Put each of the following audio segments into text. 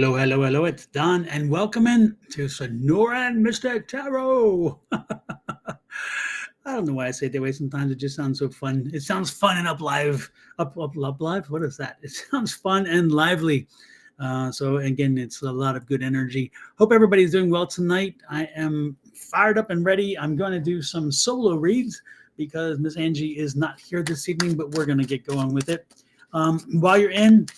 Hello, hello, hello. It's Don, and welcome in to Sonoran Mystic Tarot. I don't know why I say it that way. Sometimes it just sounds so fun. It sounds fun and up live. Up live? What is that? It sounds fun and lively. So, again, it's a lot of good energy. Hope everybody's doing well tonight. I am fired up and ready. I'm going to do some solo reads because Miss Angie is not here this evening, but we're going to get going with it. While you're in,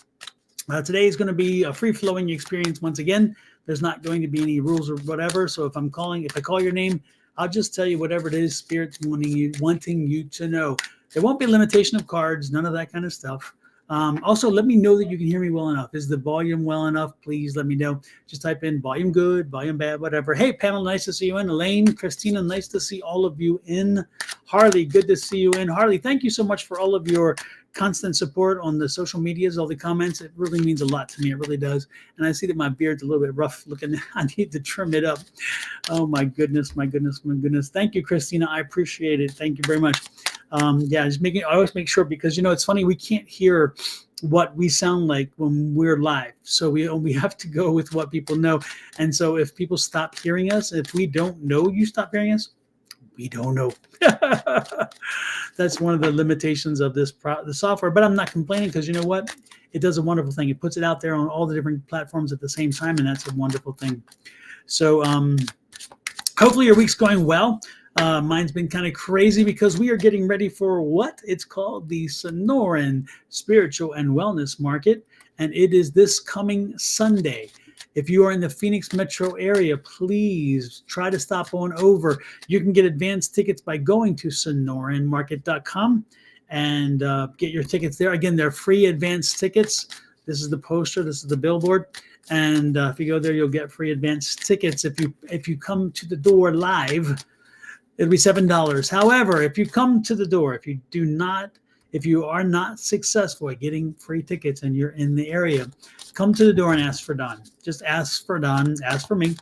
today is going to be a free-flowing experience once again. There's not going to be any rules or whatever. So if I call your name, I'll just tell you whatever it is Spirit's wanting you to know. There won't be a limitation of cards, none of that kind of stuff. Also, let me know that you can hear me well enough. Is the volume well enough? Please let me know. Just type in volume good, volume bad, whatever. Hey, Pamela, nice to see you in. Elaine, Christina, nice to see all of you in. Harley, good to see you in. Harley, thank you so much for all of your constant support on the social medias, all the comments. It really means a lot to me. It really does. And I see that my beard's a little bit rough looking. I need to trim it up. Oh, my goodness, my goodness, my goodness. Thank you, Christina. I appreciate it. Thank you very much. Yeah, I always make sure because, it's funny. We can't hear what we sound like when we're live. So we have to go with what people know. And so if people stop hearing us, if we don't know you stop hearing us, we don't know. That's one of the limitations of the software, but I'm not complaining because you know what? It does a wonderful thing. It puts it out there on all the different platforms at the same time, and that's a wonderful thing. So hopefully your week's going well. Mine's been kind of crazy because we are getting ready for what? It's called the Sonoran Spiritual and Wellness Market, and it is this coming Sunday. If you are in the Phoenix metro area, please try to stop on over. You can get advanced tickets by going to sonoranmarket.com and get your tickets there. Again, they're free advanced tickets. This is the poster. This is the billboard. And if you go there, you'll get free advanced tickets. If you come to the door live, it'll be $7. However, if you come to the door, if you are not successful at getting free tickets and you're in the area, come to the door and ask for Don. Just ask for Don, ask for me,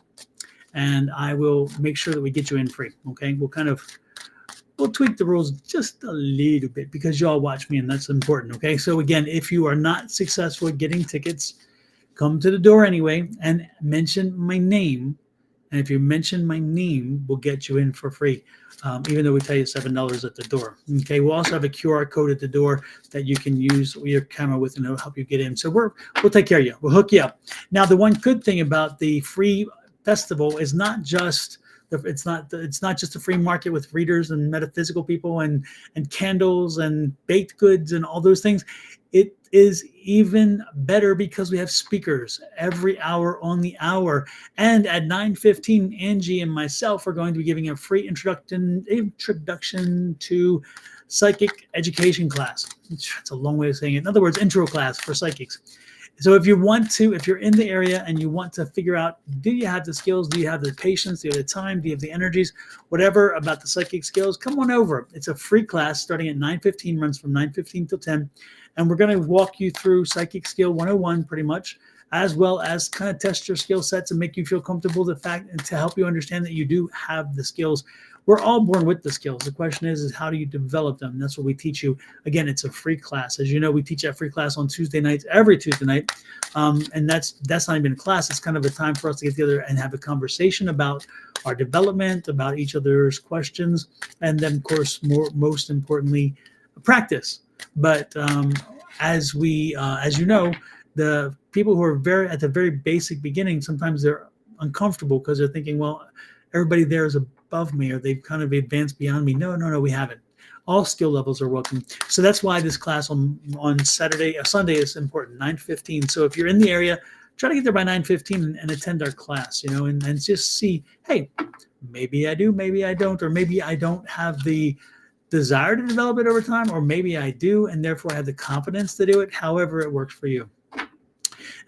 and I will make sure that we get you in free. Okay, we'll tweak the rules just a little bit because you all watch me, and that's important. Okay, so again, if you are not successful at getting tickets, come to the door anyway and mention my name. And if you mention my name, we'll get you in for free, even though we tell you $7 at the door. Okay, we'll also have a QR code at the door that you can use your camera with, and it'll help you get in. So we'll take care of you. We'll hook you up. Now, the one good thing about the free festival is not just it's not just a free market with readers and metaphysical people and candles and baked goods and all those things. It is even better because we have speakers every hour on the hour. And at 9:15, Angie and myself are going to be giving a free introduction to psychic education class. It's a long way of saying it. In other words, intro class for psychics. So if you're in the area and you want to figure out, do you have the skills? Do you have the patience? Do you have the time? Do you have the energies? Whatever about the psychic skills, come on over. It's a free class starting at 9:15, runs from 9:15 till 10. And we're going to walk you through Psychic Skill 101 pretty much, as well as kind of test your skill sets and make you feel comfortable with the fact and to help you understand that you do have the skills. We're all born with the skills. The question is how do you develop them? That's what we teach you. Again, it's a free class. As you know, we teach that free class on Tuesday nights, every Tuesday night. And that's not even a class. It's kind of a time for us to get together and have a conversation about our development, about each other's questions, and then, of course, most importantly, practice. But as you know, the people who are at the very basic beginning, sometimes they're uncomfortable because they're thinking, well, everybody there is above me or they've kind of advanced beyond me. No, we haven't. All skill levels are welcome. So that's why this class on Sunday is important, 9:15. So if you're in the area, try to get there by 9:15 and attend our class, and just see, hey, maybe I do, maybe I don't, or maybe I don't have the desire to develop it over time, or maybe I do, and therefore I have the confidence to do it, however it works for you.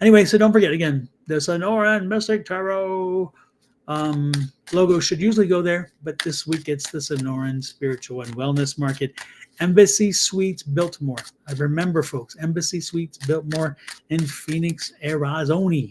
Anyway, so don't forget, again, the Sonoran Mystic Tarot logo should usually go there, but this week it's the Sonoran Spiritual and Wellness Market, Embassy Suites Biltmore. I remember, folks, Embassy Suites Biltmore in Phoenix, Arizona.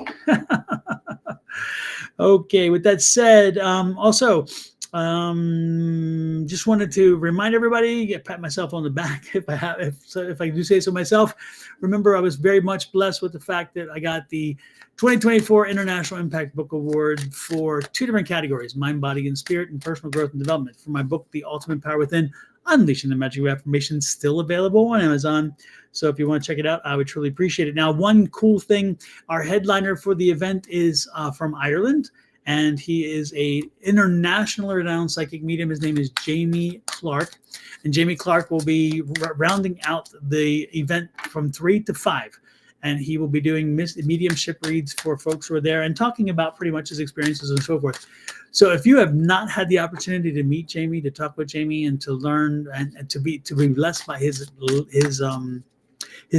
Okay, with that said, also, Just wanted to remind everybody, pat myself on the back if I do say so myself. Remember, I was very much blessed with the fact that I got the 2024 International Impact Book Award for 2 different categories: mind, body, and spirit, and personal growth and development, for my book, The Ultimate Power Within: Unleashing the Magic of Affirmation, still available on Amazon. So if you want to check it out, I would truly appreciate it. Now, one cool thing, our headliner for the event is from Ireland, and he is a international renowned psychic medium. His name is Jamie Clark, and Jamie Clark will be rounding out the event from 3 to 5, and he will be doing mediumship reads for folks who are there and talking about pretty much his experiences and so forth. So if you have not had the opportunity to meet Jamie, to talk with Jamie, and to learn and to be blessed by his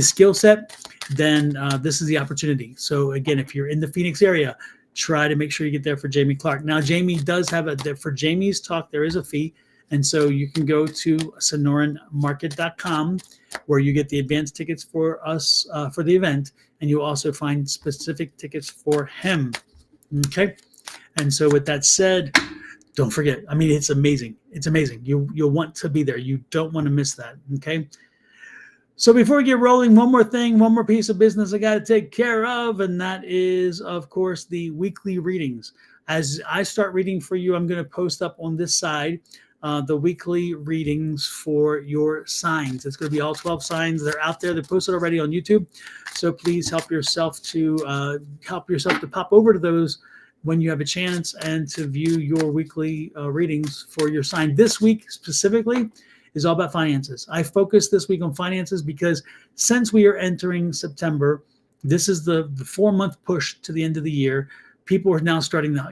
skill set, then this is the opportunity. So again, if you're in the Phoenix area, try to make sure you get there for Jamie Clark. Now, Jamie does have for Jamie's talk, there is a fee. And so you can go to sonoranmarket.com, where you get the advance tickets for us for the event. And you'll also find specific tickets for him. Okay. And so with that said, don't forget, I mean, it's amazing. It's amazing. You'll want to be there. You don't want to miss that. Okay. So before we get rolling, one more piece of business I got to take care of, and that is, of course, the weekly readings. As I start reading for you, I'm going to post up on this side the weekly readings for your signs. It's going to be all 12 signs. They're out there. They're posted already on YouTube. So please help yourself to pop over to those when you have a chance and to view your weekly readings for your sign. This week specifically is all about finances. I focus this week on finances because since we are entering September, this is the 4-month push to the end of the year. People are now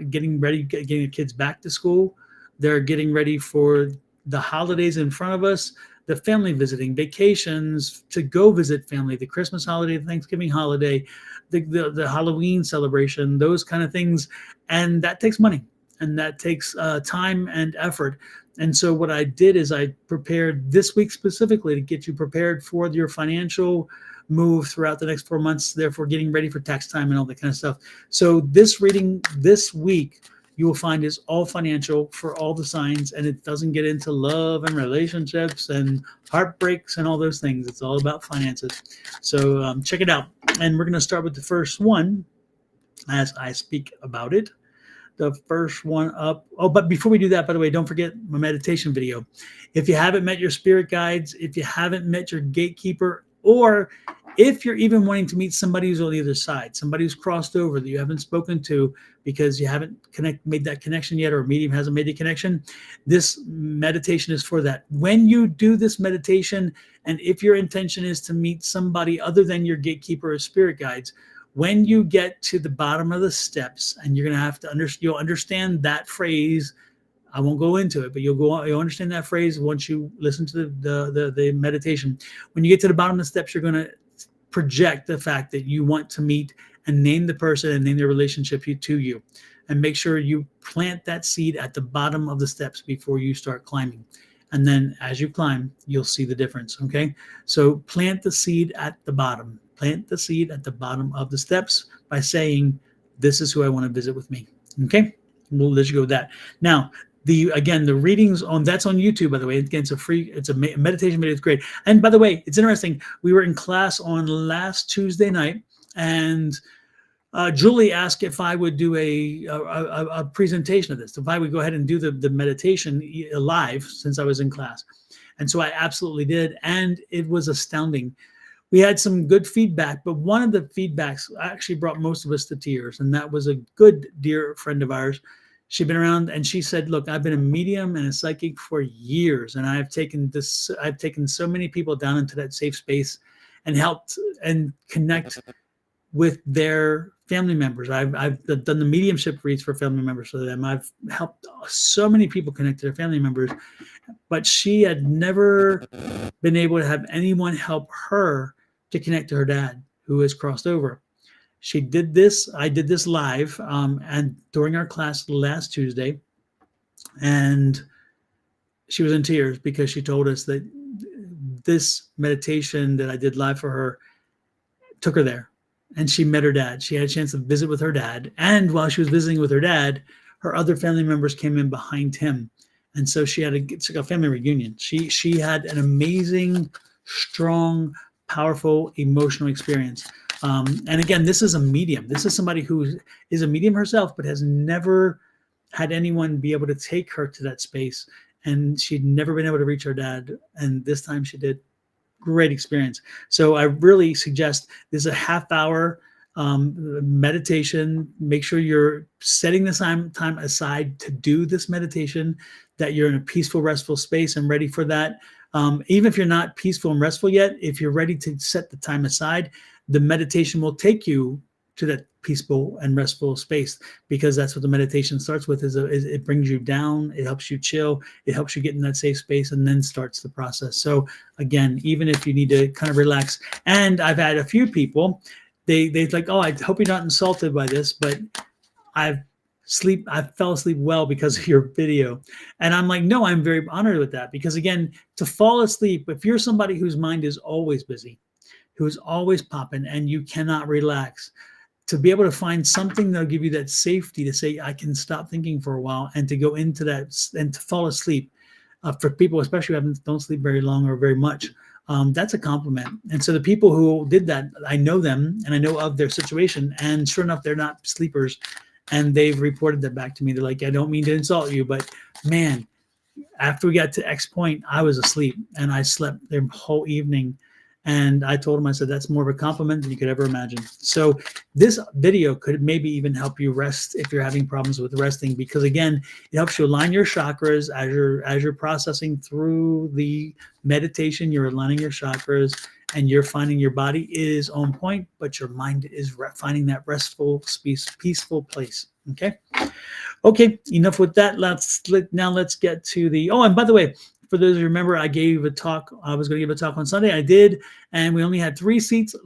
getting ready, getting their kids back to school. They're getting ready for the holidays in front of us, the family visiting, vacations, to go visit family, the Christmas holiday, the Thanksgiving holiday, the Halloween celebration, those kind of things. And that takes money, and that takes time and effort. And so what I did is I prepared this week specifically to get you prepared for your financial move throughout the next 4 months, therefore getting ready for tax time and all that kind of stuff. So this reading this week, you will find, is all financial for all the signs, and it doesn't get into love and relationships and heartbreaks and all those things. It's all about finances. So check it out. And we're going to start with the first one as I speak about it. The first one up. Oh, but before we do that, by the way, don't forget my meditation video. If you haven't met your spirit guides, if you haven't met your gatekeeper, or if you're even wanting to meet somebody who's on the other side, somebody who's crossed over that you haven't spoken to because you haven't made that connection yet, or a medium hasn't made the connection, this meditation is for that. When you do this meditation, and if your intention is to meet somebody other than your gatekeeper or spirit guides, when you get to the bottom of the steps, and you're going to have to you'll understand that phrase. I won't go into it, but you'll understand that phrase once you listen to the meditation. When you get to the bottom of the steps, you're going to project the fact that you want to meet and name the person and name their relationship to you, and make sure you plant that seed at the bottom of the steps before you start climbing. And then as you climb, you'll see the difference. Okay. So plant the seed at the bottom. Plant the seed at the bottom of the steps by saying, this is who I want to visit with me. Okay. We'll let you go with that. Now, the readings that's on YouTube, by the way. Again, it's a meditation video. It's great. And by the way, it's interesting. We were in class on last Tuesday night, and Julie asked if I would do a presentation of this, if I would go ahead and do the meditation live since I was in class. And so I absolutely did. And it was astounding. We had some good feedback, but one of the feedbacks actually brought most of us to tears. And that was a good, dear friend of ours. She'd been around, and she said, look, I've been a medium and a psychic for years. And I've taken so many people down into that safe space and helped and connect with their family members. I've done the mediumship reads for family members for them. I've helped so many people connect to their family members, but she had never been able to have anyone help her to connect to her dad, who has crossed over. She did this. I did this live and during our class last Tuesday, and she was in tears because she told us that this meditation that I did live for her took her there. And she met her dad. She had a chance to visit with her dad. And while she was visiting with her dad, her other family members came in behind him. And so it's like a family reunion. She had an amazing, strong, powerful emotional experience. And again, this is a medium. This is somebody who is a medium herself, but has never had anyone be able to take her to that space. And she'd never been able to reach her dad. And this time she did. Great experience. So I really suggest this is a half hour meditation. Make sure you're setting the time aside to do this meditation, that you're in a peaceful, restful space and ready for that. Even if you're not peaceful and restful yet, if you're ready to set the time aside, the meditation will take you to that peaceful and restful space, because that's what the meditation starts with. Is it brings you down, it helps you chill, it helps you get in that safe space, and then starts the process. So again, even if you need to kind of relax, and I've had a few people, they're like, oh, I hope you're not insulted by this, but I fell asleep well because of your video. And I'm like, no, I'm very honored with that, because again, to fall asleep, if you're somebody whose mind is always busy, who's always popping, and you cannot relax, to be able to find something that'll give you that safety to say, I can stop thinking for a while, and to go into that and to fall asleep, for people, especially who don't sleep very long or very much, that's a compliment. And so the people who did that, I know them and I know of their situation, and sure enough, they're not sleepers. And they've reported that back to me. They're like, I don't mean to insult you, but man, after we got to X point, I was asleep and I slept the whole evening. And I told him, I said, that's more of a compliment than you could ever imagine. So this video could maybe even help you rest if you're having problems with resting, because again, it helps you align your chakras as you're processing through the meditation. You're aligning your chakras and you're finding your body is on point, but your mind is finding that restful, peaceful place. Okay. Okay, enough with that. Let's get to the, oh, and by the way, for those who remember, I gave a talk. I was going to give a talk on Sunday. I did, and we only had 3 seats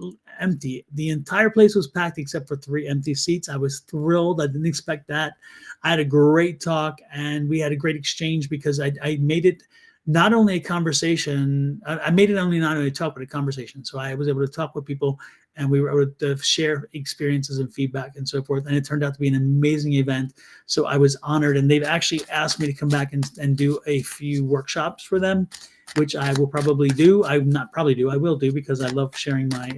empty. The entire place was packed except for 3 empty seats. I was thrilled. I didn't expect that. I had a great talk, and we had a great exchange, because I made it not only a conversation. I made it only not only a talk, but a conversation. So I was able to talk with people, and we were able to share experiences and feedback and so forth. And it turned out to be an amazing event. So I was honored, and they've actually asked me to come back and do a few workshops for them, which I will probably do. I will do, because I love sharing my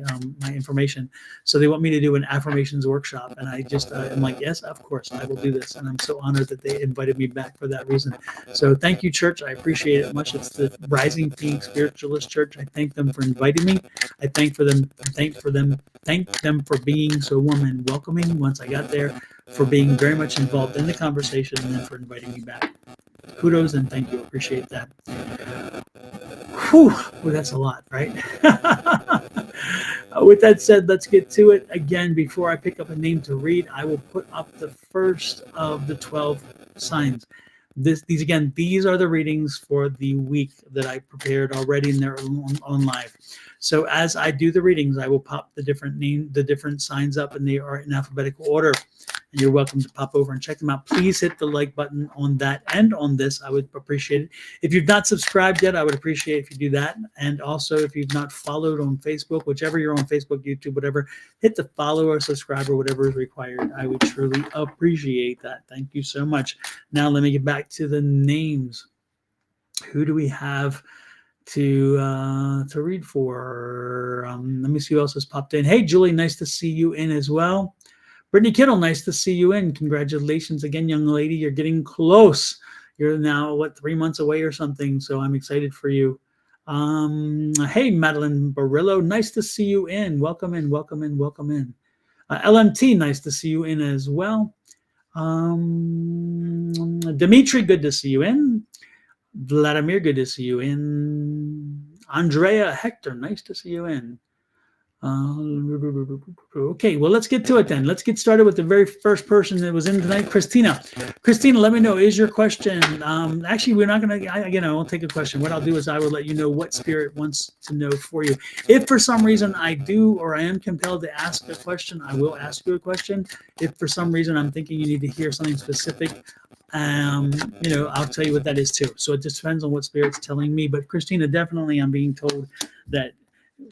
information. So they want me to do an affirmations workshop, and I'm like, yes, of course, I will do this. And I'm so honored that they invited me back for that reason. So thank you, church. I appreciate it much. It's the Rising Phoenix Spiritualist Church. I thank them for inviting me. I thank them for being so warm and welcoming once I got there, for being very much involved in the conversation, and then for inviting me back. Kudos and thank you. Appreciate that. Whew, well, that's a lot, right? With that said, let's get to it. Again, before I pick up a name to read, I will put up the first of the 12 signs. These are the readings for the week that I prepared already, and they're on live. So as I do the readings, I will pop the different signs up, and they are in alphabetical order. And you're welcome to pop over and check them out. Please hit the like button on that and on this. I would appreciate it. If you've not subscribed yet, I would appreciate if you do that. And also, if you've not followed on Facebook, whichever you're on Facebook, YouTube, whatever, hit the follow or subscribe or whatever is required. I would truly appreciate that. Thank you so much. Now let me get back to the names. Who do we have to read for? Let me see who else has popped in. Hey, Julie, nice to see you in as well. Brittany Kittle, nice to see you in. Congratulations again, young lady. You're getting close. You're now, 3 months away or something, so I'm excited for you. Hey, Madeline Barillo, nice to see you in. Welcome in, welcome in, welcome in. LMT, nice to see you in as well. Dimitri, good to see you in. Vladimir, good to see you in. Andrea Hector, nice to see you in. Okay, well, let's get to it then. Let's get started with the very first person that was in tonight, Christina. Christina, let me know, is your question, actually, we're not going to, I won't take a question. What I'll do is I will let you know what spirit wants to know for you. If for some reason I do, or I am compelled to ask a question, I will ask you a question. If for some reason I'm thinking you need to hear something specific, I'll tell you what that is too. So it just depends on what spirit's telling me. But Christina, definitely I'm being told that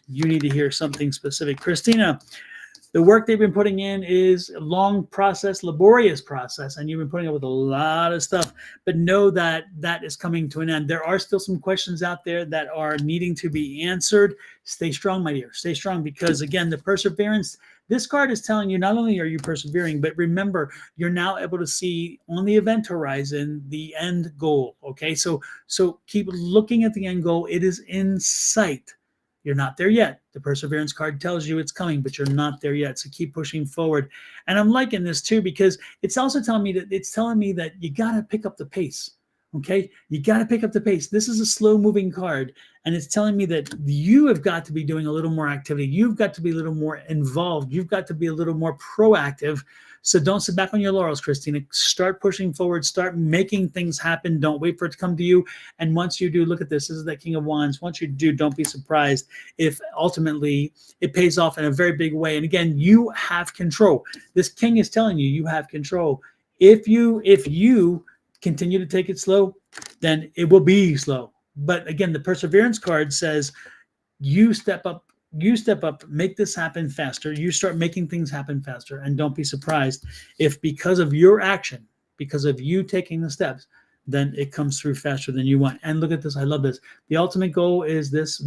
you need to hear something specific. Christina, The work they've been putting in is a long process, laborious process, and you've been putting up with a lot of stuff. But know that that is coming to an end. There are still some questions out there that are needing to be answered. Stay strong, my dear. Stay strong, because again, the perseverance. This card is telling you not only are you persevering, but remember, you're now able to see on the event horizon the end goal. Okay, so keep looking at the end goal. It is in sight. You're not there yet. The perseverance card tells you it's coming, but you're not there yet. So keep pushing forward. And I'm liking this too, because it's also telling me that you got to pick up the pace. Okay, you got to pick up the pace. This is a slow moving card, and it's telling me that you have got to be doing a little more activity. You've got to be a little more involved. You've got to be a little more proactive. So don't sit back on your laurels, Christina. Start pushing forward. Start making things happen. Don't wait for it to come to you. And once you do, look at this. This is that King of Wands. Once you do, don't be surprised if ultimately it pays off in a very big way. And again, you have control. This King is telling you you have control. If you continue to take it slow, then it will be slow. But again, the perseverance card says you step up, make this happen faster. You start making things happen faster. And don't be surprised if, because of your action, because of you taking the steps, then it comes through faster than you want. And look at this. I love this. The ultimate goal is this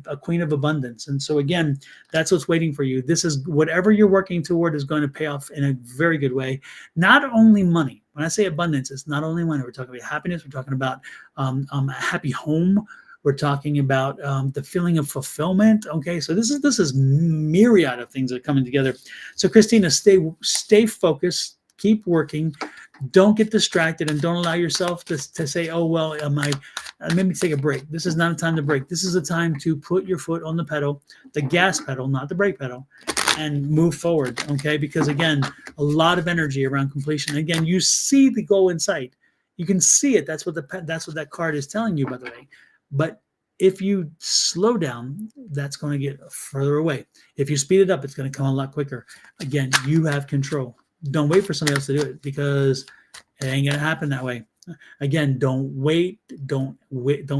a queen of abundance. And so again, that's what's waiting for you. This is whatever you're working toward is going to pay off in a very good way. Not only money. When I say abundance, it's not only money. We're talking about happiness. We're talking about a happy home. We're talking about the feeling of fulfillment. Okay, so this is myriad of things that are coming together. So Christina, stay focused. Keep working. Don't get distracted, and don't allow yourself to say, oh, well, let me take a break. This is not a time to break. This is a time to put your foot on the pedal, the gas pedal, not the brake pedal, and move forward, okay? Because, again, a lot of energy around completion. Again, you see the goal in sight. You can see it. That's what that card is telling you, by the way. But if you slow down, that's going to get further away. If you speed it up, it's going to come a lot quicker. Again, you have control. Don't wait for somebody else to do it, because it ain't going to happen that way. Again, don't wait, don't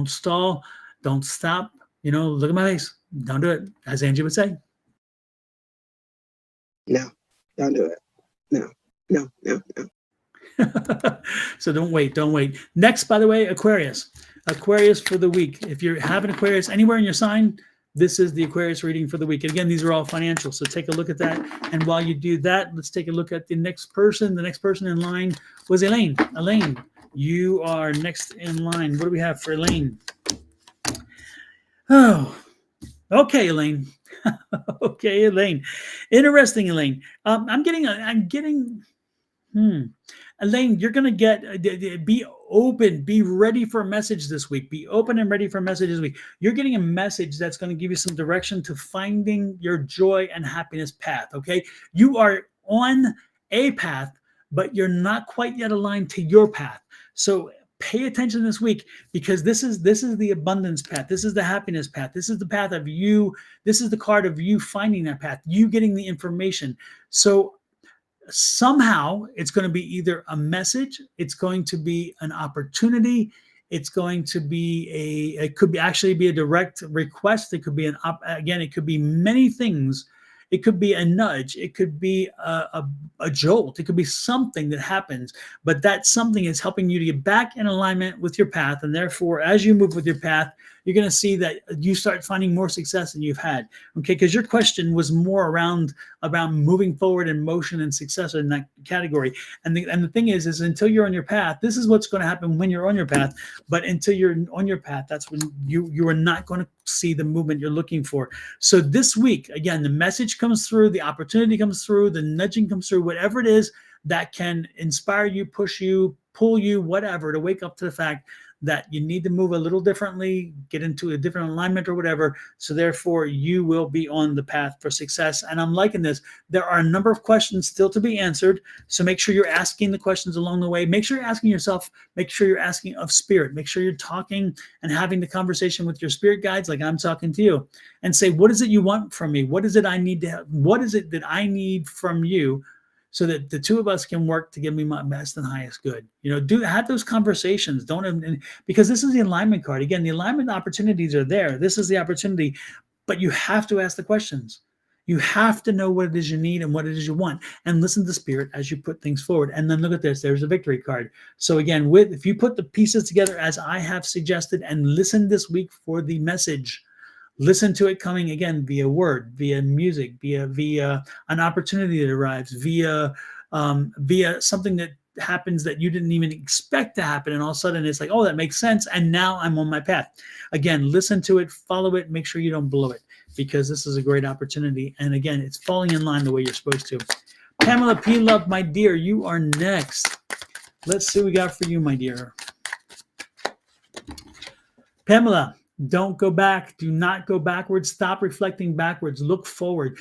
stall, don't stop. Look at my face. Don't do it, as Angie would say. No, don't do it. No. So don't wait. Next, by the way, Aquarius for the week. If you have an Aquarius anywhere in your sign, this is the Aquarius reading for the week. And again, these are all financial. So take a look at that. And while you do that, let's take a look at the next person. The next person in line was Elaine. Elaine, you are next in line. What do we have for Elaine? Oh, okay, Elaine. Okay, Elaine. Interesting, Elaine. Elaine, you're going to be open, be ready for a message this week. Be open and ready for a message this week. You're getting a message that's going to give you some direction to finding your joy and happiness path, okay? You are on a path, but you're not quite yet aligned to your path. So pay attention this week, because this is the abundance path. This is the happiness path. This is the path of you. This is the card of you finding that path, you getting the information. So somehow it's going to be either a message, it's going to be an opportunity, it's going to be it could be actually be a direct request. It could be it could be many things. It could be a nudge. It could be a jolt. It could be something that happens, but that something is helping you to get back in alignment with your path. And therefore, as you move with your path, you're going to see that you start finding more success than you've had. Okay, because your question was more around moving forward in motion and success in that category. And the thing is until you're on your path, this is what's going to happen when you're on your path. But until you're on your path, that's when you are not going to see the movement you're looking for. So this week, again, the message comes through, the opportunity comes through, the nudging comes through, whatever it is that can inspire you, push you, pull you, whatever, to wake up to the fact that you need to move a little differently, get into a different alignment or whatever. So therefore, you will be on the path for success. And I'm liking this. There are a number of questions still to be answered. So make sure you're asking the questions along the way. Make sure you're asking yourself. Make sure you're asking of spirit. Make sure you're talking and having the conversation with your spirit guides like I'm talking to you. And say, what is it you want from me? What is it I need to have? What is it that I need from you, so that the two of us can work to give me my best and highest good? Have those conversations. Because this is the alignment card. Again, the alignment opportunities are there. This is the opportunity, but you have to ask the questions. You have to know what it is you need and what it is you want, and listen to spirit as you put things forward. And then look at this. There's a victory card. So again, if you put the pieces together as I have suggested and listen this week for the message, listen to it coming again via word, via music, via an opportunity that arrives, via something that happens that you didn't even expect to happen, and all of a sudden it's like, oh, that makes sense, and now I'm on my path. Again, listen to it, follow it, make sure you don't blow it, because this is a great opportunity. And again, it's falling in line the way you're supposed to. Pamela P. Love, my dear, you are next. Let's see what we got for you, my dear. Pamela, don't go back. Do not go backwards. Stop reflecting backwards. Look forward.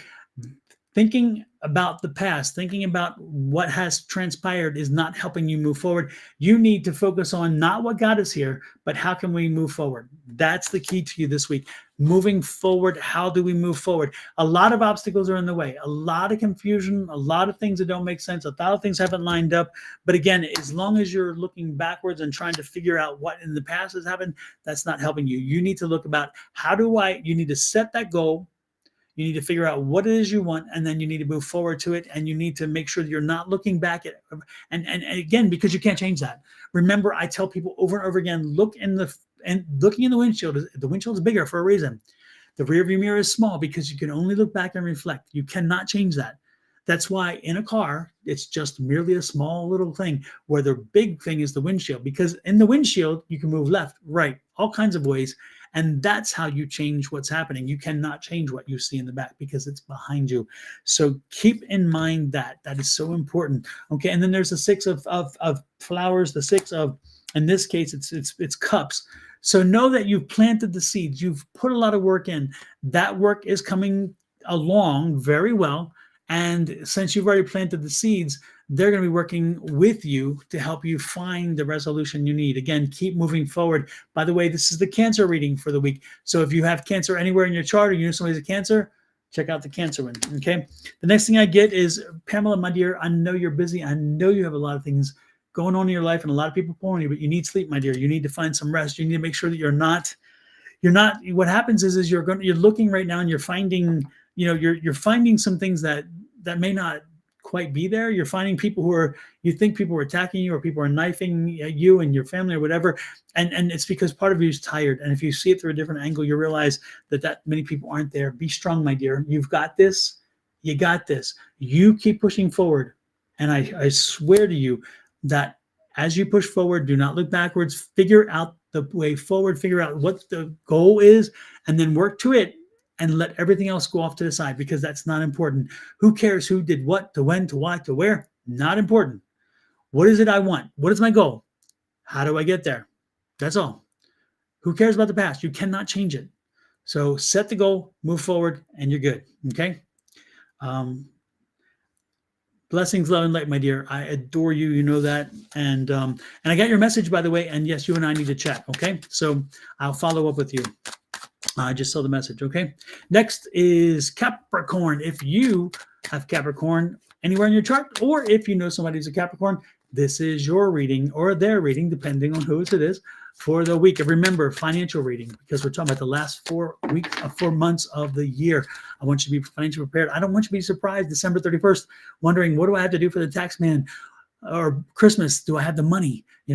Thinking about the past, thinking about what has transpired is not helping you move forward. You need to focus on not what got us here, but how can we move forward? That's the key to you this week. Moving forward, how do we move forward? A lot of obstacles are in the way, a lot of confusion, a lot of things that don't make sense, a lot of things haven't lined up. But again, as long as you're looking backwards and trying to figure out what in the past has happened, that's not helping you. You need to look about you need to set that goal. You need to figure out what it is you want, and then you need to move forward to it. And you need to make sure that you're not looking back at it. And again, because you can't change that. Remember, I tell people over and over again, looking in the windshield. The windshield is bigger for a reason. The rear view mirror is small because you can only look back and reflect. You cannot change that. That's why in a car, it's just merely a small little thing, where the big thing is the windshield, because in the windshield, you can move left, right, all kinds of ways. And that's how you change what's happening. You cannot change what you see in the back because it's behind you. So keep in mind that is so important. Okay. And then there's the 6 of flowers, the 6 of, in this case, it's cups. So know that you've planted the seeds. You've put a lot of work in. That work is coming along very well. And since you've already planted the seeds, they're going to be working with you to help you find the resolution you need. Again, keep moving forward. By the way, this is the Cancer reading for the week. So if you have Cancer anywhere in your chart, or you know somebody's a Cancer, check out the Cancer one, okay? The next thing I get is, Pamela, my dear, I know you're busy. I know you have a lot of things going on in your life and a lot of people pulling you, but you need sleep, my dear. You need to find some rest. You need to make sure that you're not, what happens is you're looking right now and you're finding, you're finding some things that may not quite be there. You're finding people you think people are attacking you, or people are knifing you and your family or whatever. And it's because part of you is tired. And if you see it through a different angle, you realize that many people aren't there. Be strong, my dear. You've got this. You got this. You keep pushing forward. And I swear to you that as you push forward, do not look backwards. Figure out the way forward. Figure out what the goal is, and then work to it. And let everything else go off to the side, because that's not important. Who cares who did what, to when, to why, to where? Not important. What is it I want? What is my goal? How do I get there? That's all. Who cares about the past? You cannot change it. So set the goal, move forward, and you're good. Okay? Blessings, love, and light, my dear. I adore you. You know that. And I got your message, by the way. And yes, you and I need to chat. Okay? So I'll follow up with you. I just saw the message. Okay. Next is Capricorn. If you have Capricorn anywhere in your chart, or if you know somebody who's a Capricorn, this is your reading, or their reading, depending on whose it is, for the week. And remember, financial reading, because we're talking about the last 4 months of the year. I want you to be financially prepared. I don't want you to be surprised December 31st, wondering, what do I have to do for the tax man? Or Christmas, do I have the money? I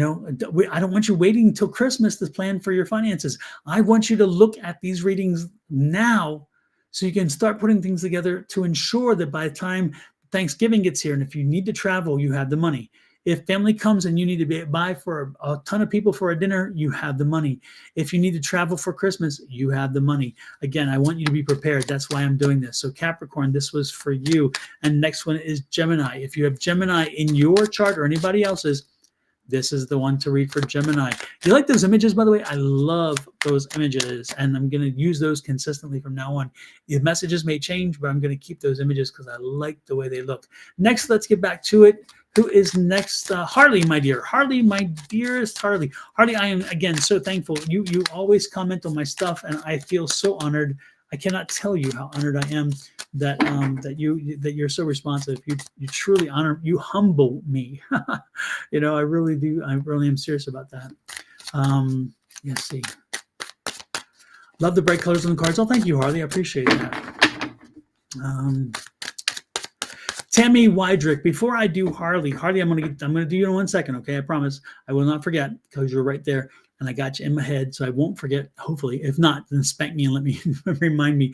don't want you waiting until Christmas to plan for your finances. I want you to look at these readings now, so you can start putting things together to ensure that by the time Thanksgiving gets here, and if you need to travel, you have the money. If family comes and you need to buy for a ton of people for a dinner, you have the money. If you need to travel for Christmas, you have the money. Again, I want you to be prepared. That's why I'm doing this. So Capricorn, this was for you. And next one is Gemini. If you have Gemini in your chart or anybody else's, this is the one to read for Gemini. You like those images, by the way? I love those images, and I'm going to use those consistently from now on. The messages may change, but I'm going to keep those images because I like the way they look. Next, let's get back to it. Who is next? Harley, my dear. Harley, my dearest Harley. Harley, I am, again, so thankful. You always comment on my stuff, and I feel so honored. I cannot tell you how honored I am that you're so responsive. You truly humble me. I really do. I really am serious about that. Let's see. Love the bright colors on the cards. Oh, thank you, Harley. I appreciate that. Um, Tammy Wydrick. Before I do Harley, I'm gonna do you in 1 second, okay? I promise. I will not forget because you're right there, and I got you in my head, so I won't forget. Hopefully, if not, then spank me and let me remind me.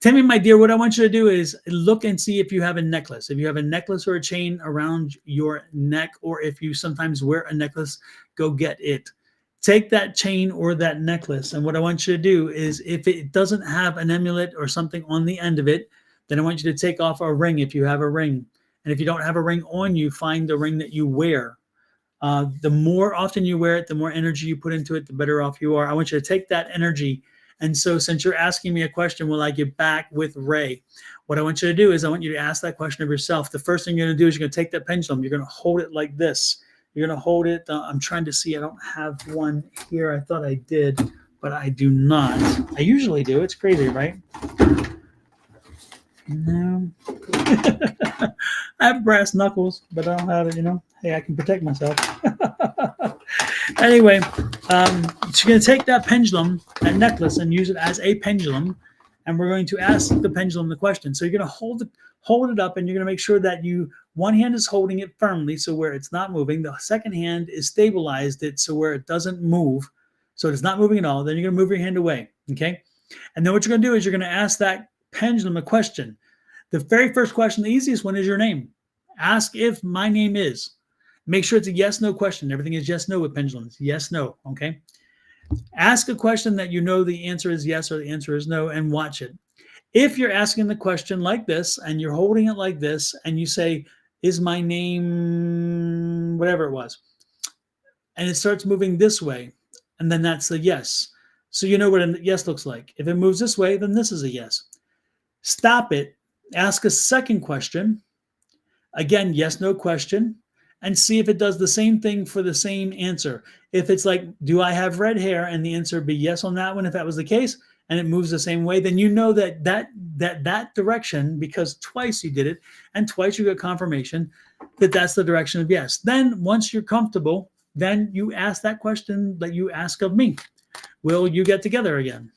Tammy, my dear, what I want you to do is look and see if you have a necklace. If you have a necklace or a chain around your neck, or if you sometimes wear a necklace, go get it. Take that chain or that necklace, and what I want you to do is, if it doesn't have an amulet or something on the end of it, then I want you to take off a ring if you have a ring. And if you don't have a ring on you, find the ring that you wear. The more often you wear it, the more energy you put into it, the better off you are. I want you to take that energy. And so, since you're asking me a question, will I get back with Ray? What I want you to do is, I want you to ask that question of yourself. The first thing you're going to do is you're going to take that pendulum. You're going to hold it like this. You're going to hold it. I'm trying to see. I don't have one here. I thought I did, but I do not. I usually do. It's crazy, right? No. I have brass knuckles, but I don't have it, Hey, I can protect myself. Anyway, so you're going to take that pendulum, that necklace, and use it as a pendulum, and we're going to ask the pendulum the question. So you're going to hold it up, and you're going to make sure that one hand is holding it firmly, so where it's not moving. The second hand is stabilized it, so where it doesn't move, so it's not moving at all. Then you're going to move your hand away, okay? And then what you're going to do is you're going to ask that pendulum a question. The very first question, the easiest one, is your name. Ask if my name is. Make sure it's a yes, no question. Everything is yes, no with pendulums. Yes, no, okay? Ask a question that you know the answer is yes or the answer is no, and watch it. If you're asking the question like this and you're holding it like this and you say, is my name whatever it was, and it starts moving this way, and then that's a yes. So you know what a yes looks like. If it moves this way, then this is a yes. Stop it. Ask a second question. Again, yes, no question, and see if it does the same thing for the same answer. If it's like, do I have red hair? And the answer would be yes on that one. If that was the case, and it moves the same way, then you know that direction, because twice you did it, and twice you got confirmation that that's the direction of yes. Then once you're comfortable, then you ask that question that you ask of me. Will you get together again?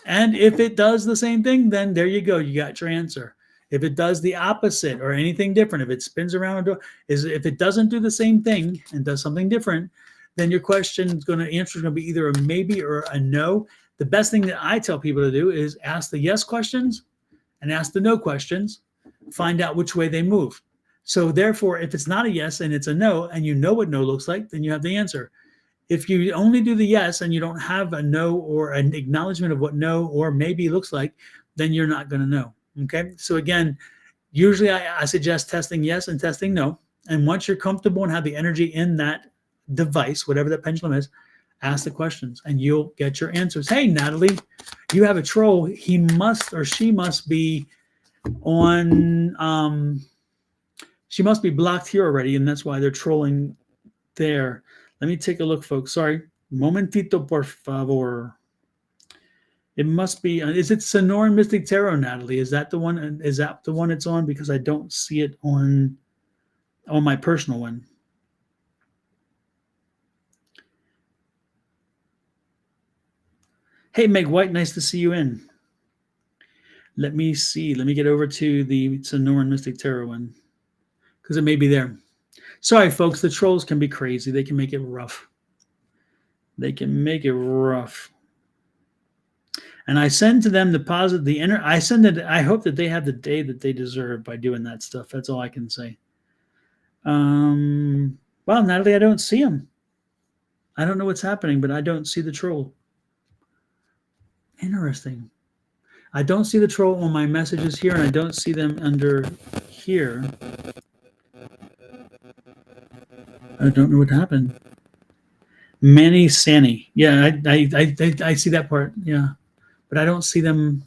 And if it does the same thing, then there you go. You got your answer. If it does the opposite or anything different, if it spins around, if it doesn't do the same thing and does something different, then your question is going to answer is going to be either a maybe or a no. The best thing that I tell people to do is ask the yes questions and ask the no questions. Find out which way they move. So therefore, if it's not a yes and it's a no, and you know what no looks like, then you have the answer. If you only do the yes and you don't have a no or an acknowledgement of what no or maybe looks like, then you're not going to know. Okay. So again, usually I suggest testing yes and testing no. And once you're comfortable and have the energy in that device, whatever that pendulum is, ask the questions and you'll get your answers. Hey, Natalie, you have a troll. He must or she must be on, she must be blocked here already. And that's why they're trolling there. Let me take a look, folks. Sorry. Momentito, por favor. It must be. Is it Sonoran Mystic Tarot, Natalie? Is that the one? Is that the one it's on? Because I don't see it on my personal one. Hey, Meg White, nice to see you in. Let me see. Let me get over to the Sonoran Mystic Tarot one because it may be there. Sorry, folks. The trolls can be crazy. They can make it rough. They can make it rough. And I send to them I hope that they have the day that they deserve by doing that stuff. That's all I can say. Well, Natalie, I don't see him. I don't know what's happening, but I don't see the troll. Interesting. I don't see the troll on my messages here, and I don't see them under here. I don't know what happened. Manny Sani. Yeah, I see that part. Yeah. But I don't see them.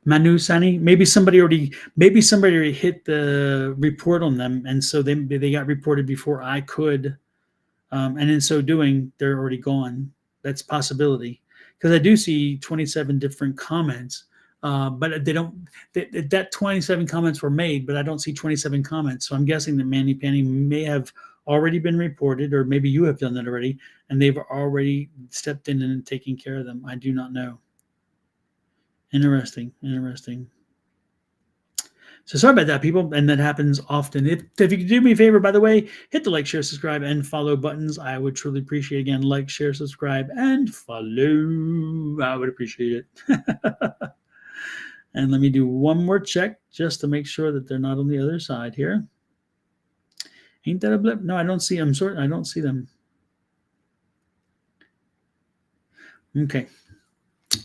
Manu Sani. Maybe somebody already hit the report on them, and so they got reported before I could. And in so doing, they're already gone. That's a possibility. Because I do see 27 different comments, but they don't. That 27 comments were made, but I don't see 27 comments. So I'm guessing that Manny Panny may have already been reported, or maybe you have done that already, and they've already stepped in and taken care of them. I do not know. Interesting. So sorry about that, people, and that happens often. If you could do me a favor, by the way, hit the like, share, subscribe, and follow buttons. I would truly appreciate it. Again, like, share, subscribe, and follow. I would appreciate it. And let me do one more check just to make sure that they're not on the other side here. Ain't that a blip? No, I don't see them. I don't see them. Okay.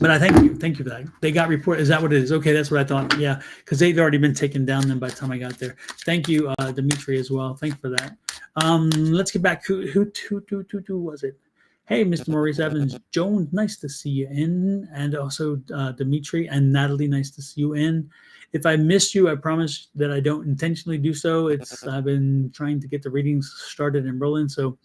But I thank you for that. They got report. Is that what it is? Okay, that's what I thought. Yeah, because they've already been taken down then by the time I got there. Thank you, Dimitri, as well. Thank you for that. Let's get back. Who was it? Hey, Mr. Maurice Evans Jones, nice to see you in, and also Dimitri and Natalie, nice to see you in. If I missed you, I promise that I don't intentionally do so. I've been trying to get the readings started and rolling. So,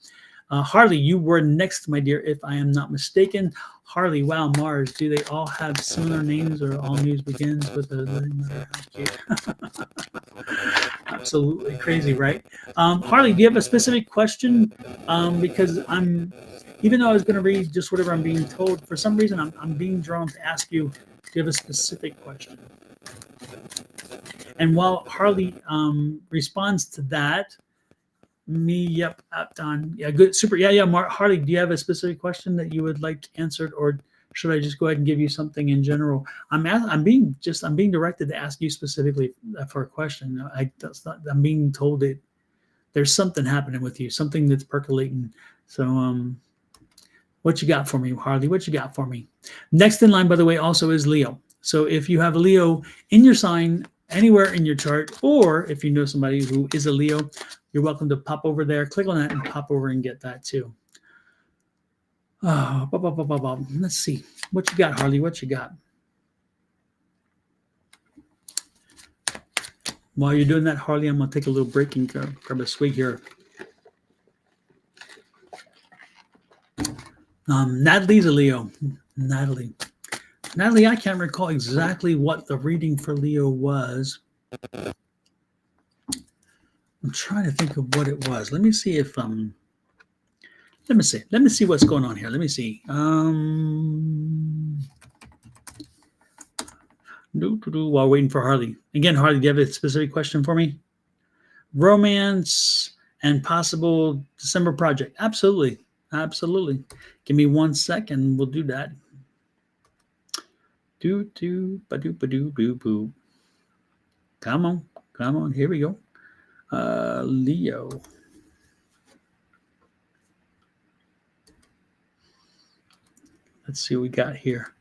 Harley, you were next, my dear, if I am not mistaken. Harley, wow, Mars, do they all have similar names, or all news begins with a absolutely crazy, right? Harley, do you have a specific question? Because even though I was going to read just whatever I'm being told, for some reason I'm being drawn to ask you, do you have a specific question? And while Harley responds to that, yep, Don, yeah, good, super, yeah. Harley, do you have a specific question that you would like answered, or should I just go ahead and give you something in general? I'm being directed to ask you specifically for a question. I'm being told that there's something happening with you, something that's percolating. So, what you got for me, Harley? What you got for me? Next in line, by the way, also is Leo. So if you have a Leo in your sign, anywhere in your chart, or if you know somebody who is a Leo, you're welcome to pop over there, click on that, and pop over and get that too. Let's see. What you got, Harley? What you got? While you're doing that, Harley, I'm going to take a little break and grab a swig here. Natalie's a Leo. Natalie, I can't recall exactly what the reading for Leo was. I'm trying to think of what it was. Let me see if let me see what's going on here. Let me see. While waiting for Harley. Again, Harley, do you have a specific question for me? Romance and possible December project. Absolutely. Give me 1 second. We'll do that. Boo. Come on. Here we go. Leo. Let's see what we got here.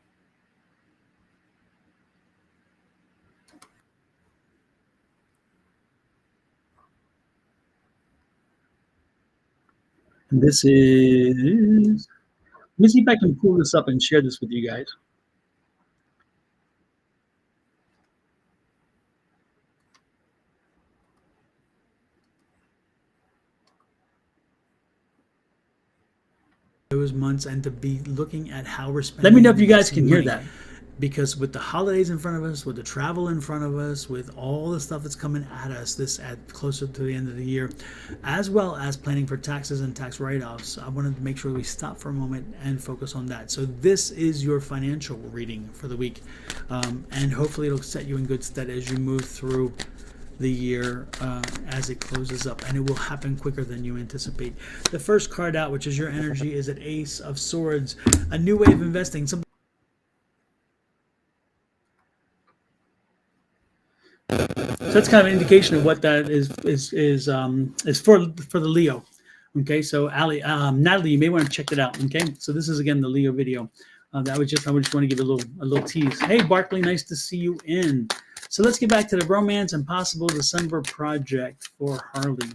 And this is, let me see if I can pull this up and share this with you guys. Those months, and to be looking at how we're spending. Let me know if you guys can hear that, because with the holidays in front of us, with the travel in front of us, with all the stuff that's coming at us closer to the end of the year, as well as planning for taxes and tax write-offs, I wanted to make sure we stop for a moment and focus on that. So this is your financial reading for the week, and hopefully it'll set you in good stead as you move through the year as it closes up, and it will happen quicker than you anticipate. The first card out, which is your energy, is an Ace of Swords, a new way of investing. So that's kind of an indication of what that is for the Leo. Okay, so Natalie, you may want to check it out. Okay, so this is again the Leo video. I just want to give a little tease. Hey, Barkley, nice to see you in. So let's get back to the romance and possible December project for Harley.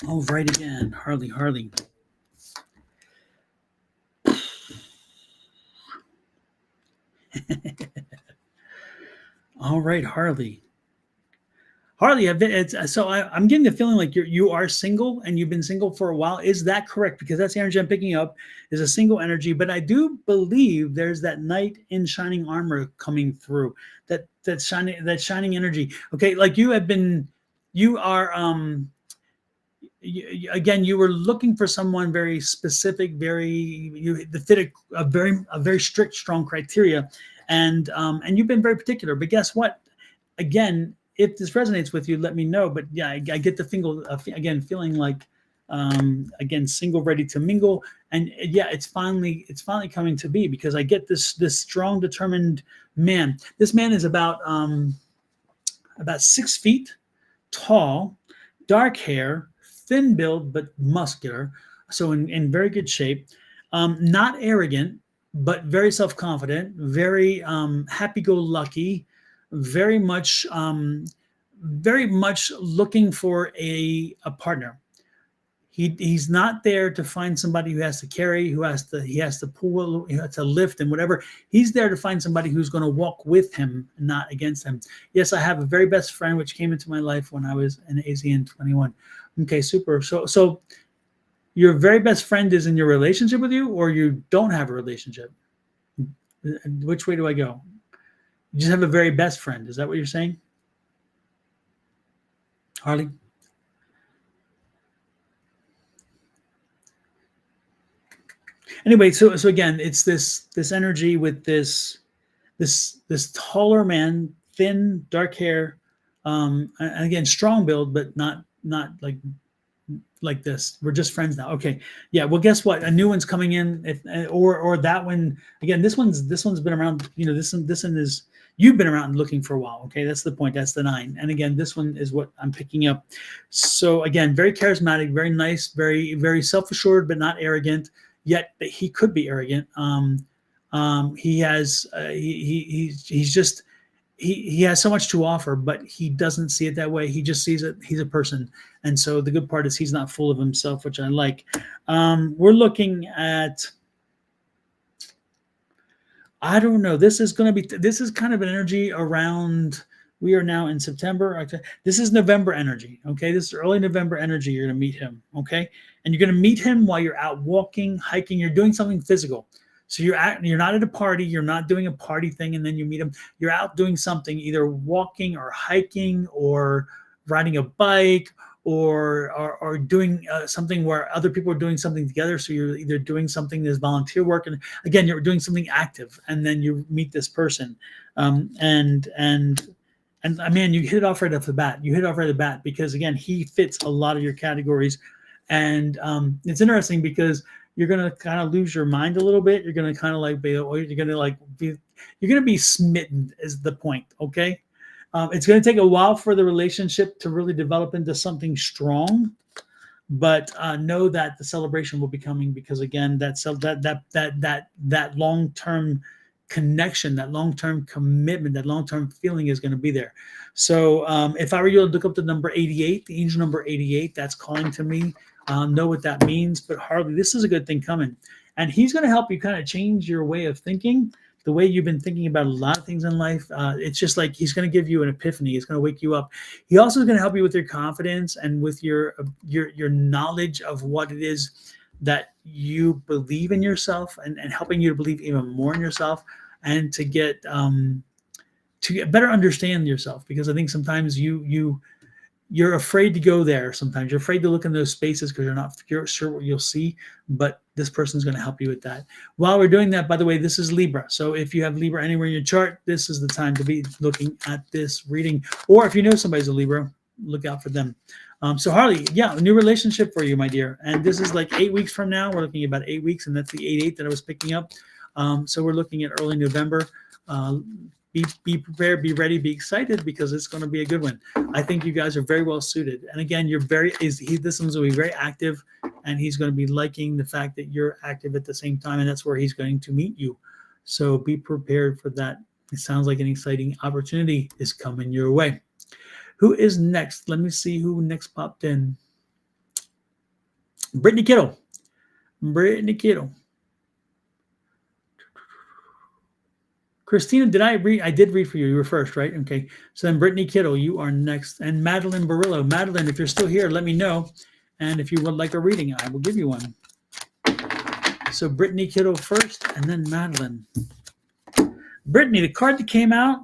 All right, again, Harley. All right, Harley. I'm getting the feeling like you are single, and you've been single for a while. Is that correct? Because that's the energy I'm picking up, is a single energy. But I do believe there's that knight in shining armor coming through. That shining energy. Okay, like you are again, you were looking for someone very specific, that fit a very strict, strong criteria, and you've been very particular. But guess what? again, if this resonates with you, let me know. But yeah, I get the feeling like, again, single, ready to mingle, and yeah, it's finally coming to be, because I get this strong, determined man. This man is about 6 feet tall, dark hair, thin build but muscular, so in very good shape. Not arrogant, but very self-confident, very happy-go-lucky, very much looking for a partner. He's not there to find somebody who has to carry, he has to pull, he has to lift and whatever. He's there to find somebody who's going to walk with him, not against him. Yes, I have a very best friend which came into my life when I was an AZN 21. Okay, super. So your very best friend is in your relationship with you, or you don't have a relationship? Which way do I go? You just have a very best friend. Is that what you're saying, Harley? Anyway, so again, it's this energy with this taller man, thin, dark hair, and again, strong build, but not like this. We're just friends now. Okay, yeah. Well, guess what? A new one's coming in, or that one again. This one's been around. You know, this one is, you've been around looking for a while. Okay, that's the point. That's the 9. And again, this one is what I'm picking up. So again, very charismatic, very nice, very self-assured, but not arrogant. Yet he could be arrogant. He has he's just he has so much to offer, but he doesn't see it that way. He just sees it. He's a person. And so the good part is he's not full of himself, which I like. We're looking at, I don't know. This is kind of an energy around, we are now in September. This is November energy. Okay. This is early November energy. You're going to meet him. Okay. And you're going to meet him while you're out walking, hiking, you're doing something physical. So you're not at a party, you're not doing a party thing, and then you meet him. You're out doing something, either walking or hiking or riding a bike, or doing something where other people are doing something together. So you're either doing something that's volunteer work, and again, you're doing something active, and then you meet this person, and man, you hit it off right off the bat. You hit it off right off the bat because again, he fits a lot of your categories, and it's interesting because you're going to kind of lose your mind a little bit. You're going to kind of you're going to be smitten is the point. Okay. It's going to take a while for the relationship to really develop into something strong, but know that the celebration will be coming, because again, that long-term connection, that long-term commitment, that long-term feeling is going to be there. So if I were you to look up the number 88, the angel number 88, that's calling to me. Know what that means. But Harley, this is a good thing coming. And he's going to help you kind of change your way of thinking, the way you've been thinking about a lot of things in life. It's just like he's going to give you an epiphany. He's going to wake you up. He also is going to help you with your confidence and with your knowledge of what it is that you believe in yourself, and helping you to believe even more in yourself, and to get better understand yourself. Because I think sometimes you're afraid to go there. Sometimes you're afraid to look in those spaces because you're not sure what you'll see, but this person's going to help you with that. While we're doing that, by the way, this is Libra. So if you have Libra anywhere in your chart, this is the time to be looking at this reading. Or if you know somebody's a Libra, look out for them. So Harley, yeah, a new relationship for you, my dear. And this is like 8 weeks from now. We're looking at about 8 weeks, and that's the 8/8 that I was picking up. So we're looking at early November. Be prepared, be ready, be excited, because it's going to be a good one. I think you guys are very well suited. And again, this one's going to be very active, and he's going to be liking the fact that you're active at the same time, and that's where he's going to meet you. So be prepared for that. It sounds like an exciting opportunity is coming your way. Who is next? Let me see who next popped in. Brittany Kittle. Brittany Kittle. Christina, did I read? I did read for you. You were first, right? Okay. So then Brittany Kittle, you are next. And Madeline Barillo. Madeline, if you're still here, let me know. And if you would like a reading, I will give you one. So Brittany Kittle first, and then Madeline. Brittany, the card that came out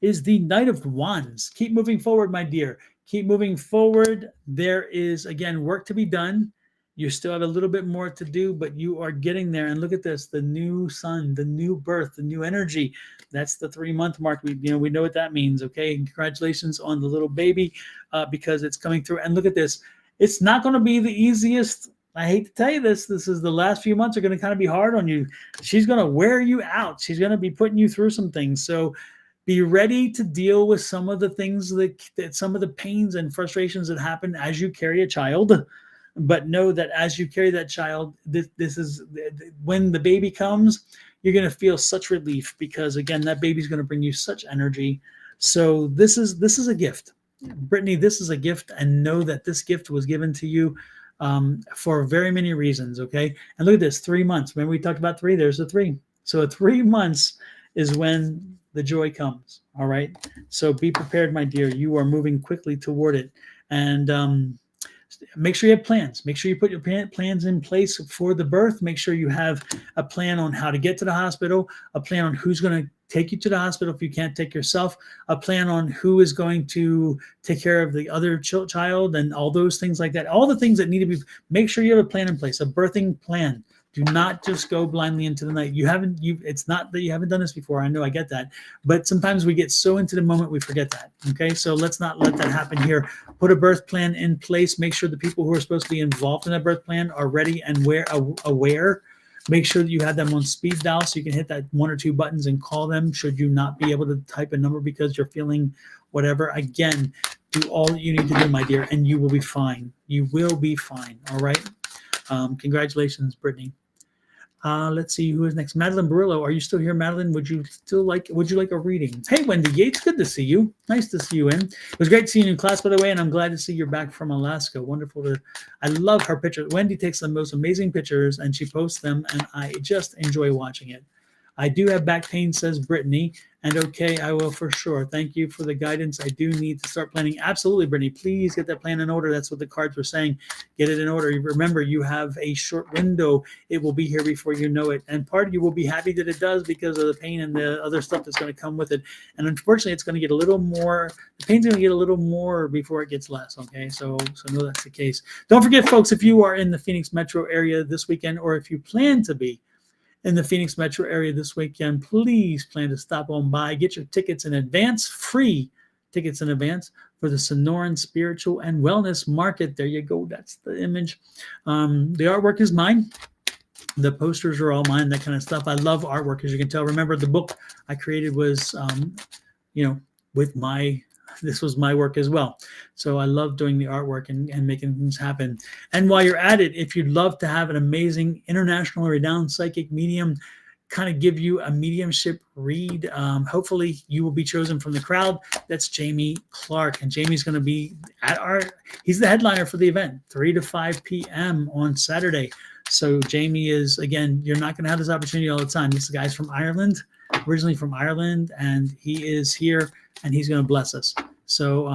is the Knight of Wands. Keep moving forward, my dear. Keep moving forward. There is, again, work to be done. You still have a little bit more to do, but you are getting there. And look at this, the new sun, the new birth, the new energy. That's the 3-month mark. We know what that means. Okay. And congratulations on the little baby, because it's coming through. And look at this. It's not going to be the easiest. I hate to tell you this. This is the last few months are going to kind of be hard on you. She's going to wear you out. She's going to be putting you through some things. So be ready to deal with some of the things that some of the pains and frustrations that happen as you carry a child. But know that as you carry that child, this is when the baby comes, you're going to feel such relief, because again, that baby's going to bring you such energy. So this is a gift, Brittany. This is a gift, and know that this gift was given to you for very many reasons. Okay, and look at this, 3 months. Remember we talked about 3? There's a 3. So 3 months is when the joy comes. All right. So be prepared, my dear. You are moving quickly toward it, and make sure you have plans. Make sure you put your plans in place for the birth. Make sure you have a plan on how to get to the hospital, a plan on who's going to take you to the hospital if you can't take yourself, a plan on who is going to take care of the other child, and all those things like that. All the things that need to be, make sure you have a plan in place, a birthing plan. Do not just go blindly into the night. It's not that you haven't done this before. I know, I get that. But sometimes we get so into the moment, we forget that. Okay. So let's not let that happen here. Put a birth plan in place. Make sure the people who are supposed to be involved in that birth plan are ready and aware. Make sure that you have them on speed dial so you can hit that 1 or 2 buttons and call them should you not be able to type a number because you're feeling whatever. Again, do all that you need to do, my dear, and you will be fine. You will be fine. All right. Congratulations, Brittany. Let's see who is next. Madeline Barillo, are you still here, Madeline? Would you like a reading? Hey, Wendy Yates, good to see you. Nice to see you in. It was great seeing you in class, by the way, and I'm glad to see you're back from Alaska. Wonderful I love her pictures. Wendy takes the most amazing pictures and she posts them, and I just enjoy watching it. I do have back pain, says Brittany, and okay, I will for sure. Thank you for the guidance. I do need to start planning. Absolutely, Brittany. Please get that plan in order. That's what the cards were saying. Get it in order. Remember, you have a short window. It will be here before you know it. And part of you will be happy that it does because of the pain and the other stuff that's going to come with it. And unfortunately, it's going to get a little more, the pain's going to get a little more before it gets less, okay? So know that's the case. Don't forget, folks, if you are in the Phoenix metro area this weekend, or if you plan to be in the Phoenix metro area this weekend, please plan to stop on by. Get your tickets in advance, free tickets in advance for the Sonoran Spiritual and Wellness Market. There you go. That's the image. The artwork is mine. The posters are all mine, that kind of stuff. I love artwork, as you can tell. Remember, the book I created was, with this was my work as well. So I love doing the artwork and making things happen. And while you're at it, if you'd love to have an amazing internationally renowned psychic medium kind of give you a mediumship read, hopefully you will be chosen from the crowd. That's Jamie Clark. And Jamie's going to be he's the headliner for the event, 3 to 5 p.m. on Saturday. So Jamie is, again, you're not going to have this opportunity all the time. This guy's from Ireland, originally from Ireland, and he is here and he's going to bless us. So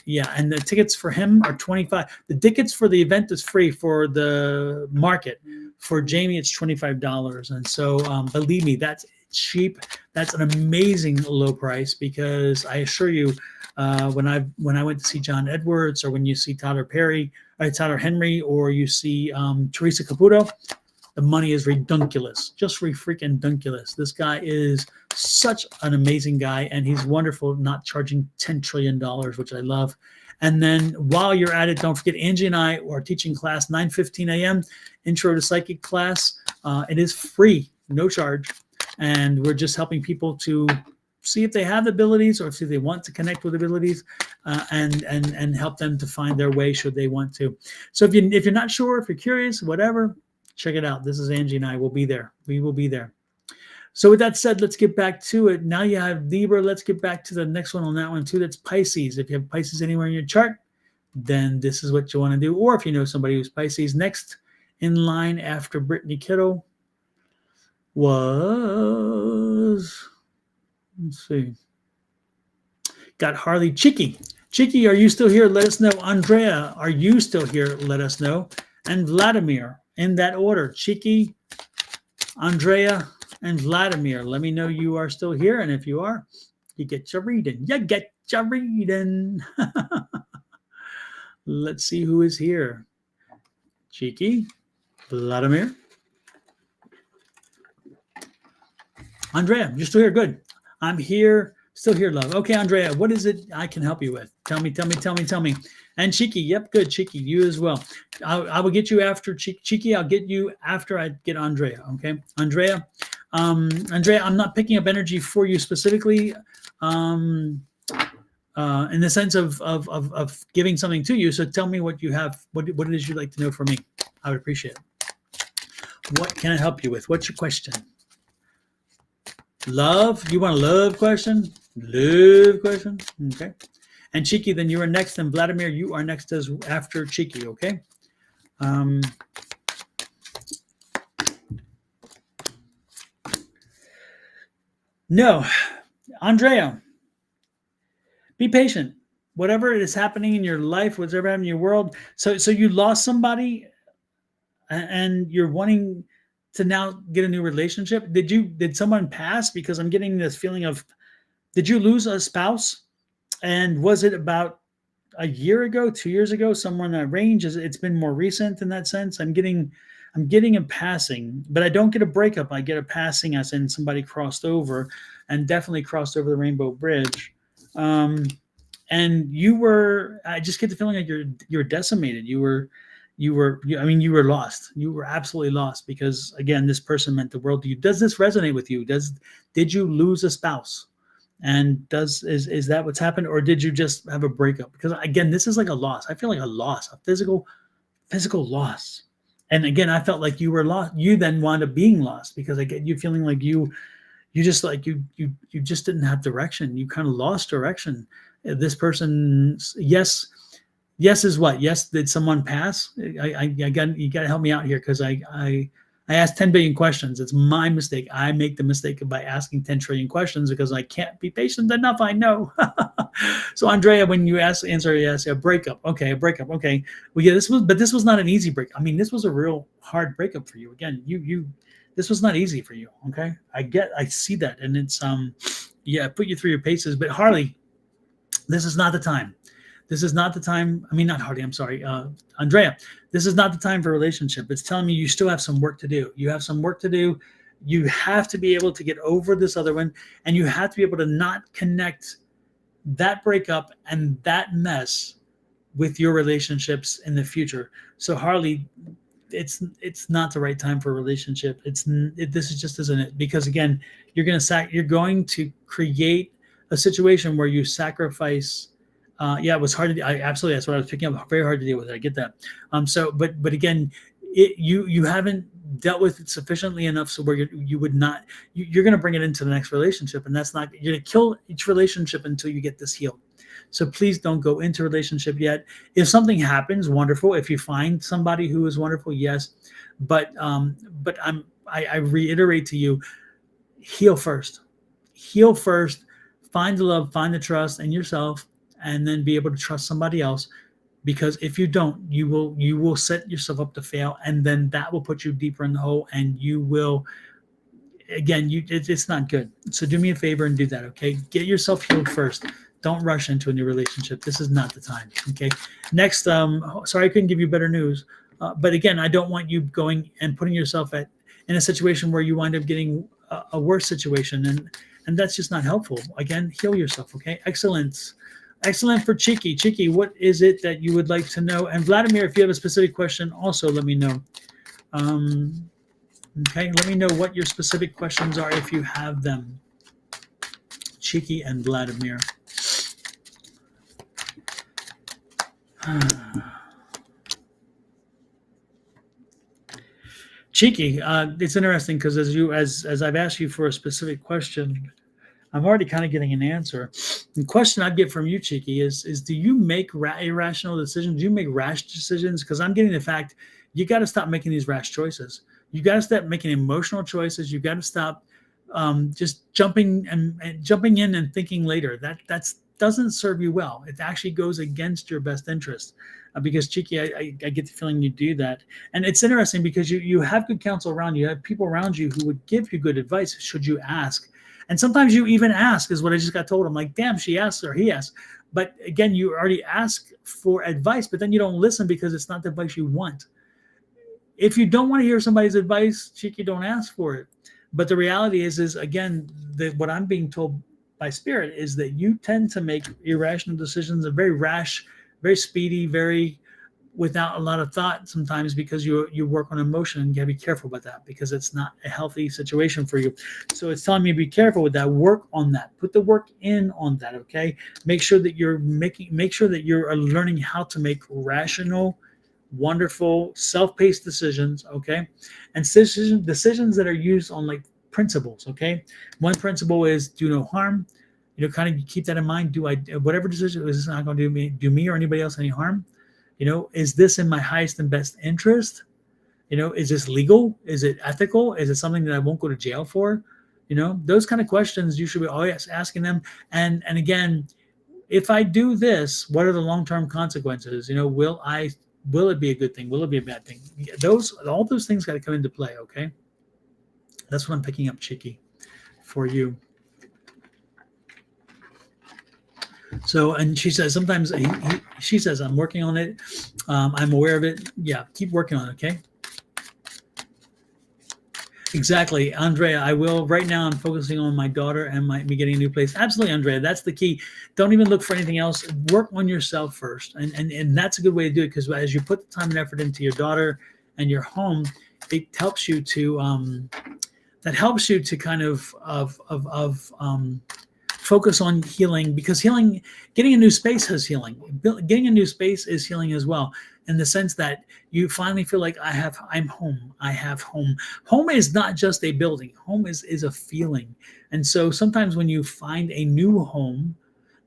yeah, and the tickets for him are $25. The tickets for the event is free. For the market, for Jamie, it's $25. And so believe me, that's cheap. That's an amazing low price, because I assure you, when I went to see John Edwards, or when you see Tyler Henry, or you see Teresa Caputo, the money is redunculous, just freaking dunculous. This guy is such an amazing guy, and he's wonderful, not charging $10 trillion, which I love. And then while you're at it, don't forget, Angie and I are teaching class 9:15 a.m. Intro to Psychic class. It is free, no charge, and we're just helping people to see if they have abilities, or see if they want to connect with abilities, and help them to find their way should they want to. So if you're not sure, if you're curious, whatever, check it out. This is Angie and I. Will be there. We will be there. So with that said, let's get back to it. Now you have Libra. Let's get back to the next one on that one too. That's Pisces. If you have Pisces anywhere in your chart, then this is what you want to do. Or if you know somebody who's Pisces, next in line after Brittany Kittle was, let's see, got Harley Chicky. Chicky, are you still here? Let us know. Andrea, are you still here? Let us know. And Vladimir, in that order. Chicky, Andrea, and Vladimir. Let me know you are still here. And if you are, you get your reading. You get your reading. Let's see who is here. Cheeky, Vladimir, Andrea, you're still here. Good. I'm here, still here, love. Okay, Andrea, what is it I can help you with? Tell me. And Cheeky, yep, good. Cheeky, you as well. I will get you after Cheeky. I'll get you after I get Andrea. Okay, Andrea. Andrea, I'm not picking up energy for you specifically. In the sense of giving something to you. So tell me what you have, what it is you'd like to know from me. I would appreciate it. What can I help you with? What's your question? Love? You want a love question? Love question? Okay. And Cheeky, then you are next. And Vladimir, you are next as after Cheeky, okay? No. Andrea, be patient. Whatever is happening in your life, whatever happening in your world. So you lost somebody and you're wanting to now get a new relationship. Did someone pass? Because I'm getting this feeling of, did you lose a spouse? And was it about a year ago, 2 years ago, somewhere in that range? It's been more recent in that sense? I'm getting a passing, but I don't get a breakup. I get a passing, as in somebody crossed over, and definitely crossed over the Rainbow Bridge. And I just get the feeling like you're decimated. You were lost. You were absolutely lost, because again, this person meant the world to you. Does this resonate with you? Did you lose a spouse? And is that what's happened, or did you just have a breakup? Because again, this is like a loss. I feel like a loss, a physical loss. And again, I felt like you were lost. You then wound up being lost, because I get you feeling like you just like you just didn't have direction. You kind of lost direction. This person, yes is what? Yes, did someone pass? You got to help me out here, because I asked 10 billion questions. It's my mistake. I make the mistake by asking 10 trillion questions because I can't be patient enough. I know. So Andrea, when you answer yes, a breakup. Okay, a breakup. Okay. Well, yeah, this was not an easy break. I mean, this was a real hard breakup for you. Again, this was not easy for you. Okay. I see that. And it's, put you through your paces. But Harley, this is not the time. This is not the time. I mean, not Hardy. I'm sorry. Andrea, this is not the time for a relationship. It's telling me you still have some work to do. You have some work to do. You have to be able to get over this other one, and you have to be able to not connect that breakup and that mess with your relationships in the future. So Harley, it's not the right time for a relationship. This is just isn't it? Because again, you're going to create a situation where you sacrifice. It was hard to. Absolutely, that's what I was picking up. Very hard to deal with. I get that. But again, you haven't dealt with it sufficiently enough, so where you would not. You're going to bring it into the next relationship, and that's not. You're going to kill each relationship until you get this healed. So please don't go into a relationship yet. If something happens, wonderful. If you find somebody who is wonderful, yes. But I reiterate to you, heal first. Heal first. Find the love, find the trust in yourself, and then be able to trust somebody else. Because if you don't, you will set yourself up to fail, and then that will put you deeper in the hole, and you will. Again, it's not good. So do me a favor and do that, okay? Get yourself healed first. Don't rush into a new relationship. This is not the time, okay? Next, sorry I couldn't give you better news, but again, I don't want you going and putting yourself in a situation where you wind up getting a worse situation, and that's just not helpful. Again, heal yourself, okay? Excellent for Cheeky. Cheeky, what is it that you would like to know? And Vladimir, if you have a specific question, also let me know. Okay, let me know what your specific questions are if you have them. Cheeky and Vladimir. Cheeky, it's interesting because as I've asked you for a specific question, I'm already kind of getting an answer. The question I'd get from you, Cheeky, is do you make irrational decisions? Do you make rash decisions? Because I'm getting the fact you got to stop making these rash choices. You got to stop making emotional choices. You got to stop just jumping in and thinking later. That doesn't serve you well. It actually goes against your best interest. Because Cheeky, I get the feeling you do that. And it's interesting because you have good counsel around you. You have people around you who would give you good advice should you ask. And sometimes you even ask, is what I just got told. I'm like, damn, she asked or he asked. But again, you already ask for advice, but then you don't listen because it's not the advice you want. If you don't want to hear somebody's advice, cheeky, don't ask for it. But the reality is again, that what I'm being told by spirit is that you tend to make irrational decisions, and very rash, very speedy, very without a lot of thought sometimes, because you work on emotion, and you gotta be careful about that, because it's not a healthy situation for you. So it's telling me to be careful with that. Work on that. Put the work in on that. Okay. Make sure that you're learning how to make rational, wonderful, self-paced decisions. Okay. And decisions that are used on like principles. Okay. One principle is do no harm. Kind of keep that in mind. Whatever decision is not going to do me or anybody else any harm? Is this in my highest and best interest? Is this legal? Is it ethical? Is it something that I won't go to jail for? Those kind of questions you should be always asking them. And again, if I do this, what are the long-term consequences? Will it be a good thing? Will it be a bad thing? All those things got to come into play. Okay. That's what I'm picking up, Chicky, for you. So, and she says, sometimes she says, I'm working on it. I'm aware of it. Yeah, keep working on it. Okay. Exactly, Andrea. I will. Right now, I'm focusing on my daughter and me getting a new place. Absolutely, Andrea. That's the key. Don't even look for anything else. Work on yourself first, and that's a good way to do it, because as you put the time and effort into your daughter and your home, it helps you to kind of focus on healing, because getting a new space has healing. Getting a new space is healing as well, in the sense that you finally feel like I'm home. I have home. Home is not just a building. Home is a feeling. And so sometimes when you find a new home,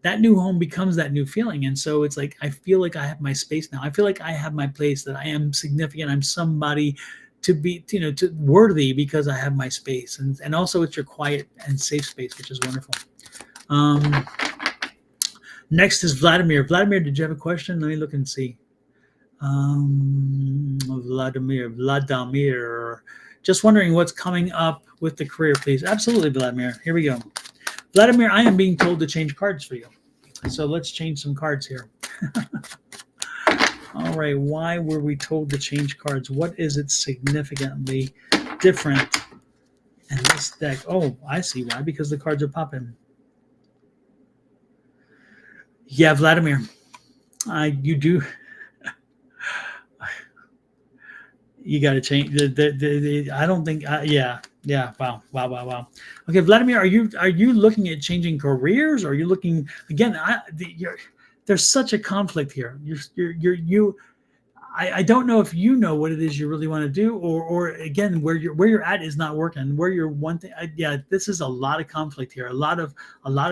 that new home becomes that new feeling. And so it's like, I feel like I have my space now. I feel like I have my place, that I am significant. I'm somebody to be, to worthy, because I have my space. And also it's your quiet and safe space, which is wonderful. Next is Vladimir. Vladimir, did you have a question? Let me look and see. Vladimir. Just wondering what's coming up with the career, please. Absolutely, Vladimir. Here we go. Vladimir, I am being told to change cards for you. So let's change some cards here. All right. Why were we told to change cards? What is it significantly different in this deck? Oh, I see why. Because the cards are popping. Yeah, Vladimir, you do. You got to change. I don't think. Yeah. Wow. Okay, Vladimir, are you looking at changing careers? Or are you looking again? There's such a conflict here. I don't know if you know what it is you really want to do, or again, where you're at is not working. Where you're one thing. This is a lot of conflict here. A lot of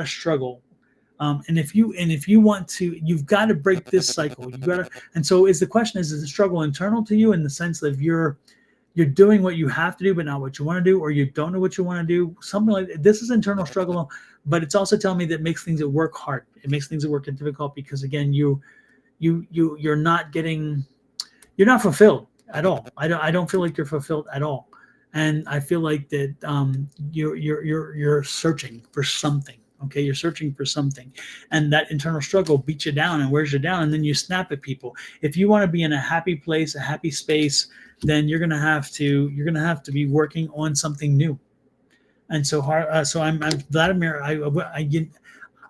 struggle. And if you want to, you've got to break this cycle. You got to. And so, the question is the struggle internal to you, in the sense that you're doing what you have to do, but not what you want to do, or you don't know what you want to do? Something like that. This is internal struggle, but it's also telling me that it makes things at work hard. It makes things at work difficult, because again, you're not fulfilled at all. I don't feel like you're fulfilled at all, and I feel like that you're searching for something. Okay, you're searching for something, and that internal struggle beats you down and wears you down, and then you snap at people. If you want to be in a happy place, a happy space, then you're gonna have to be working on something new. And so I'm Vladimir.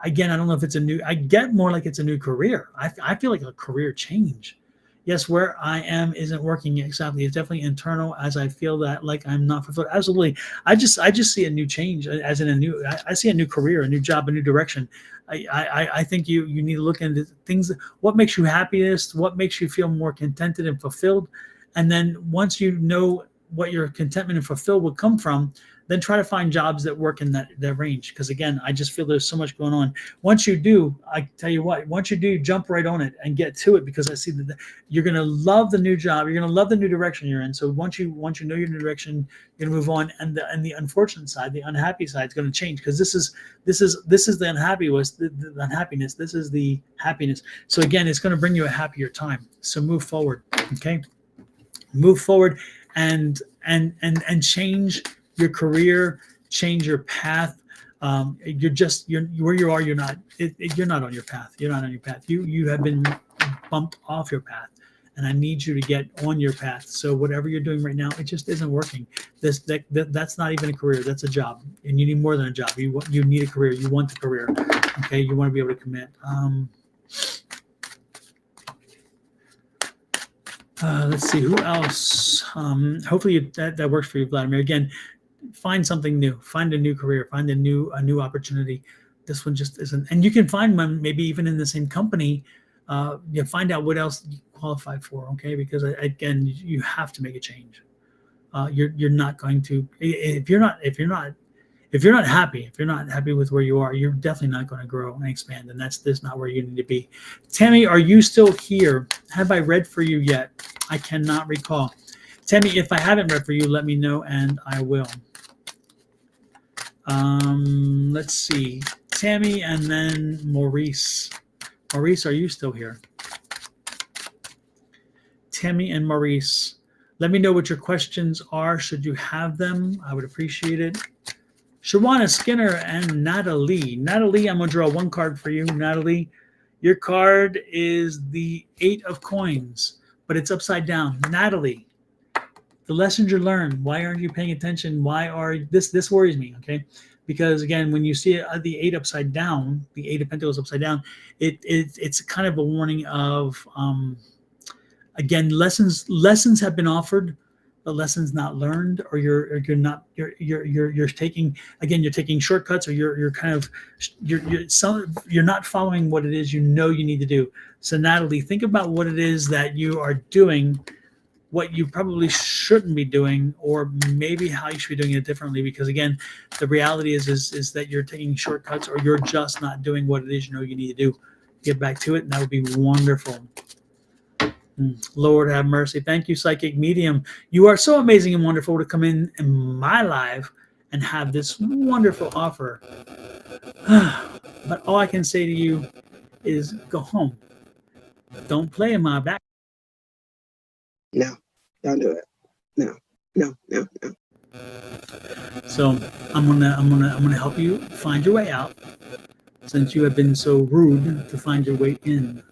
Again, I don't know if it's a new. I get more like it's a new career. I feel like a career change. Yes, where I am isn't working exactly. It's definitely internal, as I feel that like I'm not fulfilled. Absolutely. I just see a new change, as in I see a new career, a new job, a new direction. I think you need to look into things. What makes you happiest? What makes you feel more contented and fulfilled? And then once you know what your contentment and fulfilled will come from, then try to find jobs that work in that range. Because again, I just feel there's so much going on. Once you do, I tell you what, jump right on it and get to it, because I see that you're going to love the new job. You're going to love the new direction you're in. So once you know your new direction, you're going to move on. And the unfortunate side, the unhappy side, is going to change, because this is the unhappiness. The unhappiness. This is the happiness. So again, it's going to bring you a happier time. So move forward. Okay, move forward and change your career, change your path. You're where you are. You're not on your path. You're not on your path. You have been bumped off your path, and I need you to get on your path. So whatever you're doing right now, it just isn't working. That's not even a career. That's a job, and you need more than a job. You need a career. You want the career. Okay, you want to be able to commit. Let's see who else. Hopefully that works for you, Vladimir. Again, find something new. Find a new career. Find a new opportunity. This one just isn't. And you can find one maybe even in the same company. You find out what else you qualify for. Okay, because again, you have to make a change. You're not going to if you're not happy with where you are, you're definitely not going to grow and expand, and that's not where you need to be. Tammy, are you still here? Have I read for you yet? I cannot recall. Tammy, if I haven't read for you, let me know and I will. Let's see. Tammy and then Maurice. Maurice, are you still here? Tammy and Maurice. Let me know what your questions are. Should you have them, I would appreciate it. Shawana Skinner and Natalie. Natalie, I'm going to draw one card for you. Natalie, your card is the 8 of coins, but it's upside down. Natalie, the lessons you learned. Why aren't you paying attention? Why are this worries me, okay? Because again, when you see the 8 upside down, the 8 of Pentacles upside down, it's kind of a warning of again, lessons have been offered, but lessons not learned, or you're taking shortcuts, or you're not following what it is you need to do. So Natalie, think about what it is that you are doing, what you probably shouldn't be doing, or maybe how you should be doing it differently. Because again, the reality is that you're taking shortcuts, or you're just not doing what it is you need to do. Get back to it, and that would be wonderful. Lord have mercy. Thank you, Psychic Medium. You are so amazing and wonderful to come in my live and have this wonderful offer. But all I can say to you is go home. Don't play in my back. No, don't do it. No. So I'm gonna help you find your way out, since you have been so rude to find your way in.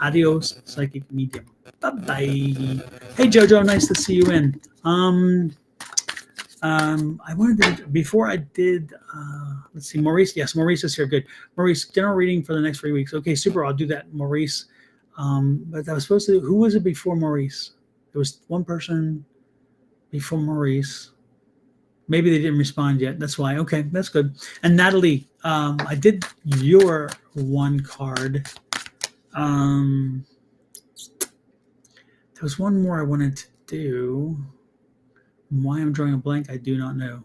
Adios, Psychic Medium. Bye-bye. Hey, Jojo, nice to see you in. I wanted to, before I did, let's see, Maurice. Yes, Maurice is here. Good. Maurice, general reading for the next 3 weeks. Okay, super. I'll do that, Maurice. But I was supposed to, who was it before Maurice? There was one person before Maurice. Maybe they didn't respond yet. That's why. Okay, that's good. And Natalie, I did your one card. There was one more I wanted to do. Why I'm drawing a blank, I do not know.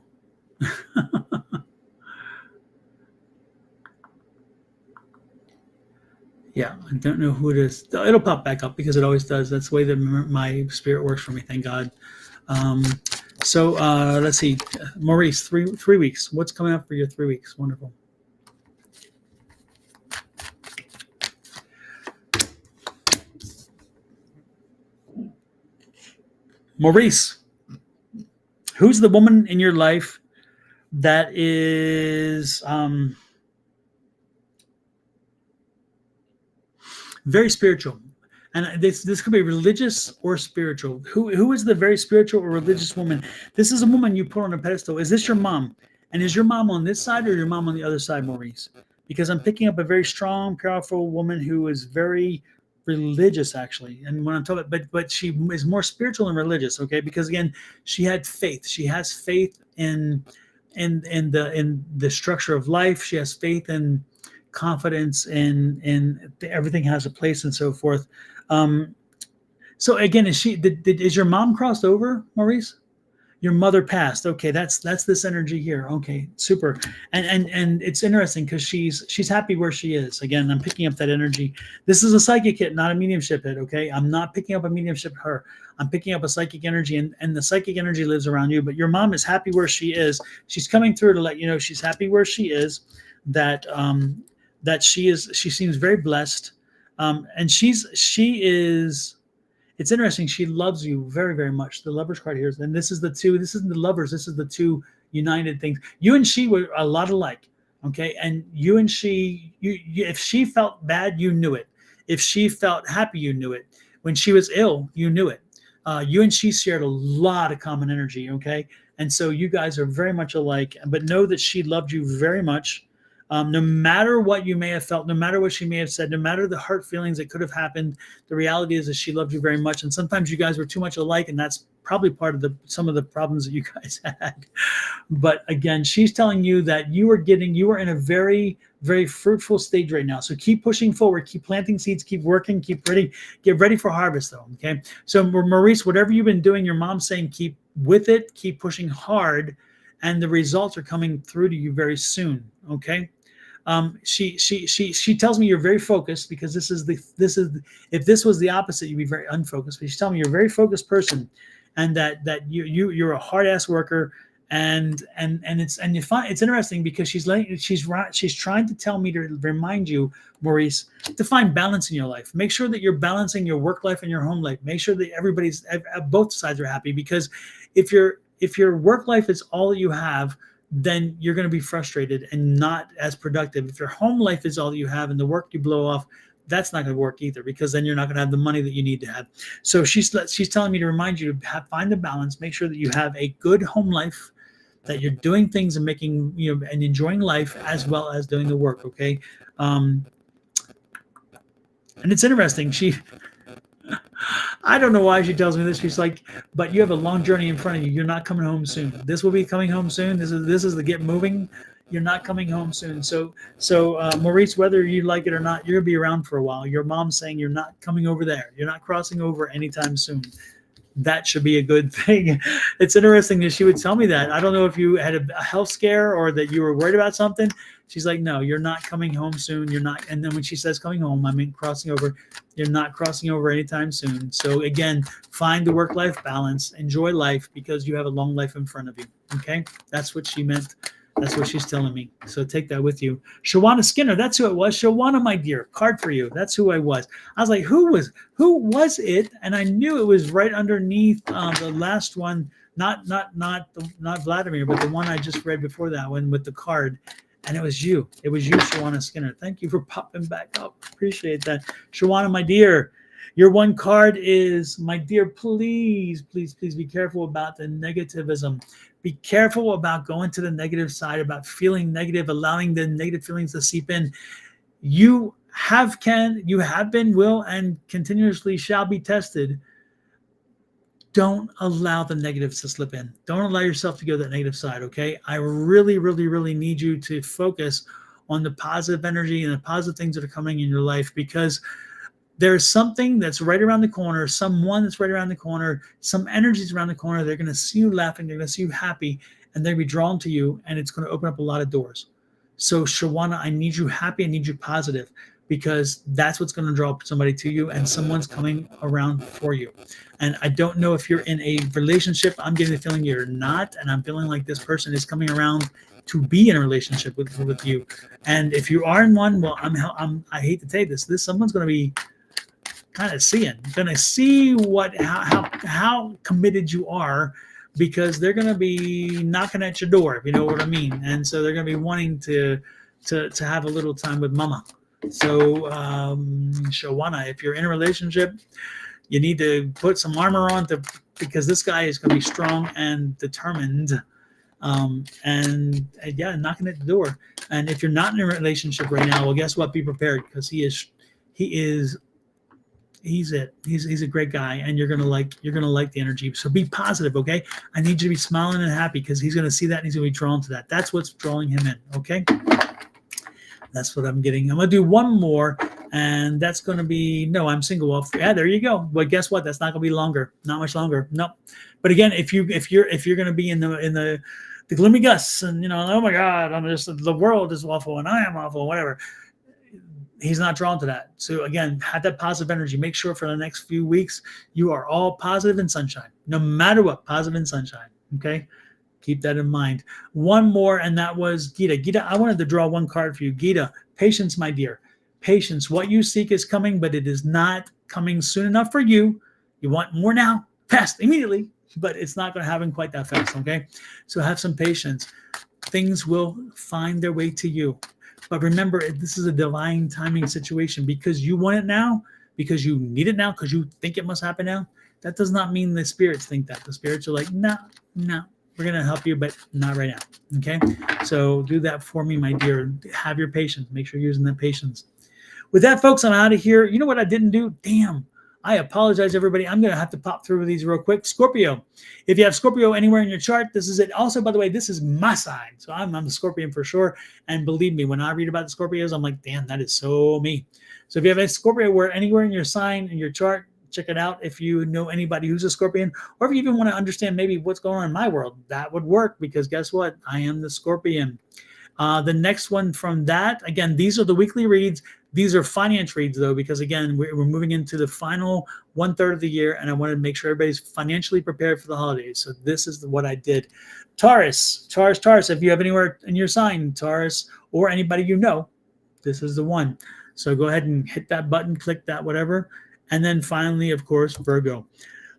Yeah, I don't know who it is. It'll pop back up because it always does. That's the way that my spirit works for me. Thank God. So let's see, Maurice, three weeks. What's coming up for your 3 weeks? Wonderful. Maurice, who's the woman in your life that is very spiritual? And this could be religious or spiritual. Who is the very spiritual or religious woman? This is a woman you put on a pedestal. Is this your mom? And is your mom on this side or your mom on the other side, Maurice? Because I'm picking up a very strong, powerful woman who is very religious, actually. And when I'm talking, but she is more spiritual than religious, okay? Because again, she had faith. She has faith in the structure of life. She has faith in confidence in everything has a place and so forth. So again, is your mom crossed over, Maurice? Your mother passed. Okay, that's this energy here. Okay, super. And it's interesting because she's happy where she is. Again, I'm picking up that energy. This is a psychic hit, not a mediumship hit. Okay, I'm not picking up a mediumship her. I'm picking up a psychic energy, and the psychic energy lives around you. But your mom is happy where she is. She's coming through to let you know she's happy where she is. That she seems very blessed, and she is. It's interesting. She loves you very, very much. The Lovers card here, and this is the two. This isn't the lovers. This is the two united things. You and she were a lot alike, okay? And you and she, if she felt bad, you knew it. If she felt happy, you knew it. when she was ill, you knew it. You and she shared a lot of common energy, okay? And so you guys are very much alike, but know that she loved you very much. No matter what you may have felt, no matter what she may have said, no matter the hurt feelings that could have happened, the reality is that she loved you very much. And sometimes you guys were too much alike, and that's probably part of some of the problems that you guys had. But again, she's telling you that you are in a very, very fruitful stage right now. So keep pushing forward, keep planting seeds, keep working, get ready for harvest though. Okay. So Maurice, whatever you've been doing, your mom's saying keep with it, keep pushing hard, and the results are coming through to you very soon. Okay. She tells me you're very focused, because if this was the opposite, you'd be very unfocused. But she's telling me you're a very focused person, and that you're a hard ass worker, and you find it's interesting because she's trying to tell me to remind you, Maurice, to find balance in your life. Make sure that you're balancing your work life and your home life. Make sure that both sides are happy, because if your work life is all that you have, then you're going to be frustrated and not as productive. If your home life is all that you have and the work you blow off, that's not going to work either, because then you're not going to have the money that you need to have. So she's telling me to remind you to find the balance, make sure that you have a good home life, that you're doing things and making, and enjoying life as well as doing the work. Okay. And it's interesting. I don't know why she tells me this. She's like, but you have a long journey in front of you. You're not coming home soon. This will be coming home soon. This is the get moving. You're not coming home soon. So Maurice, whether you like it or not, you're gonna be around for a while. Your mom's saying you're not coming over there. You're not crossing over anytime soon. That should be a good thing. It's interesting that she would tell me that. I don't know if you had a health scare or that you were worried about something. She's like, no, you're not coming home soon. You're not. And then when she says coming home, I mean crossing over. You're not crossing over anytime soon. So again, find the work-life balance. Enjoy life, because you have a long life in front of you. Okay? That's what she meant. That's what she's telling me. So take that with you. Shawana Skinner, that's who it was. Shawana, my dear, card for you. That's who I was. I was like, who was it? And I knew it was right underneath the last one, not Vladimir, but the one I just read before that one with the card. And it was you. It was you, Shawana Skinner. Thank you for popping back up. Appreciate that. Shawana, my dear, your one card is, my dear, please, please, please be careful about the negativism. Be careful about going to the negative side, about feeling negative, allowing the negative feelings to seep in. You have been, will, and continuously shall be tested. Don't allow the negatives to slip in. Don't allow yourself to go to that negative side, okay? I really, really, really need you to focus on the positive energy and the positive things that are coming in your life, because there's something that's right around the corner, someone that's right around the corner, some energies around the corner. They're going to see you laughing. They're going to see you happy, and they're going to be drawn to you, and it's going to open up a lot of doors. So Shawana, I need you happy. I need you positive, because that's what's going to draw somebody to you, and someone's coming around for you. And I don't know if you're in a relationship. I'm getting the feeling you're not, and I'm feeling like this person is coming around to be in a relationship with you. And if you are in one, well, I hate to say this, someone's going to be kind of going to see how committed you are, because they're going to be knocking at your door, if you know what I mean. And so they're going to be wanting to have a little time with mama. So Shawana, if you're in a relationship, you need to put some armor on because this guy is going to be strong and determined. And yeah, knocking at the door. And if you're not in a relationship right now, well, guess what? Be prepared, because he's a great guy, and you're gonna like the energy. So be positive, okay? I need you to be smiling and happy, because he's gonna see that and he's gonna be drawn to that. That's what's drawing him in, okay? That's what I'm getting. I'm gonna do one more, and that's gonna be I'm single. Well, yeah, there you go. But guess what? That's not gonna be longer. Not much longer. No. But again, if you're gonna be in the gloomy gusts, and oh my God, the world is awful and I am awful, whatever. He's not drawn to that. So again, have that positive energy. Make sure for the next few weeks you are all positive and sunshine, no matter what. Positive and sunshine. Okay, keep that in mind. One more, and that was Gita. Gita, I wanted to draw one card for you. Gita, patience, my dear. Patience. What you seek is coming, but it is not coming soon enough for you. You want more now, fast, immediately, but it's not going to happen quite that fast. Okay, so have some patience. Things will find their way to you. But remember, this is a divine timing situation, because you want it now. because you need it now, because you think it must happen now, that does not mean the spirits think that. The spirits are like, no, no, we're going to help you, but not right now. Okay. So do that for me, my dear. Have your patience. Make sure you're using that patience. With that, folks, I'm out of here. You know what I didn't do? Damn. I apologize, everybody. I'm going to have to pop through these real quick. Scorpio. If you have Scorpio anywhere in your chart, this is it. Also, by the way, this is my sign. So I'm the Scorpion for sure. And believe me, when I read about the Scorpios, I'm like, damn, that is so me. So if you have a Scorpio anywhere in your sign, in your chart, check it out. If you know anybody who's a Scorpion, or if you even want to understand maybe what's going on in my world, that would work, because guess what? I am the Scorpion. The next one from that, again, these are the weekly reads. These are finance reads, though, because again, we're moving into the final 1/3 of the year, and I wanted to make sure everybody's financially prepared for the holidays. So this is what I did. Taurus, if you have anywhere in your sign, Taurus, or anybody you know, this is the one. So go ahead and hit that button, click that, whatever. And then finally, of course, Virgo.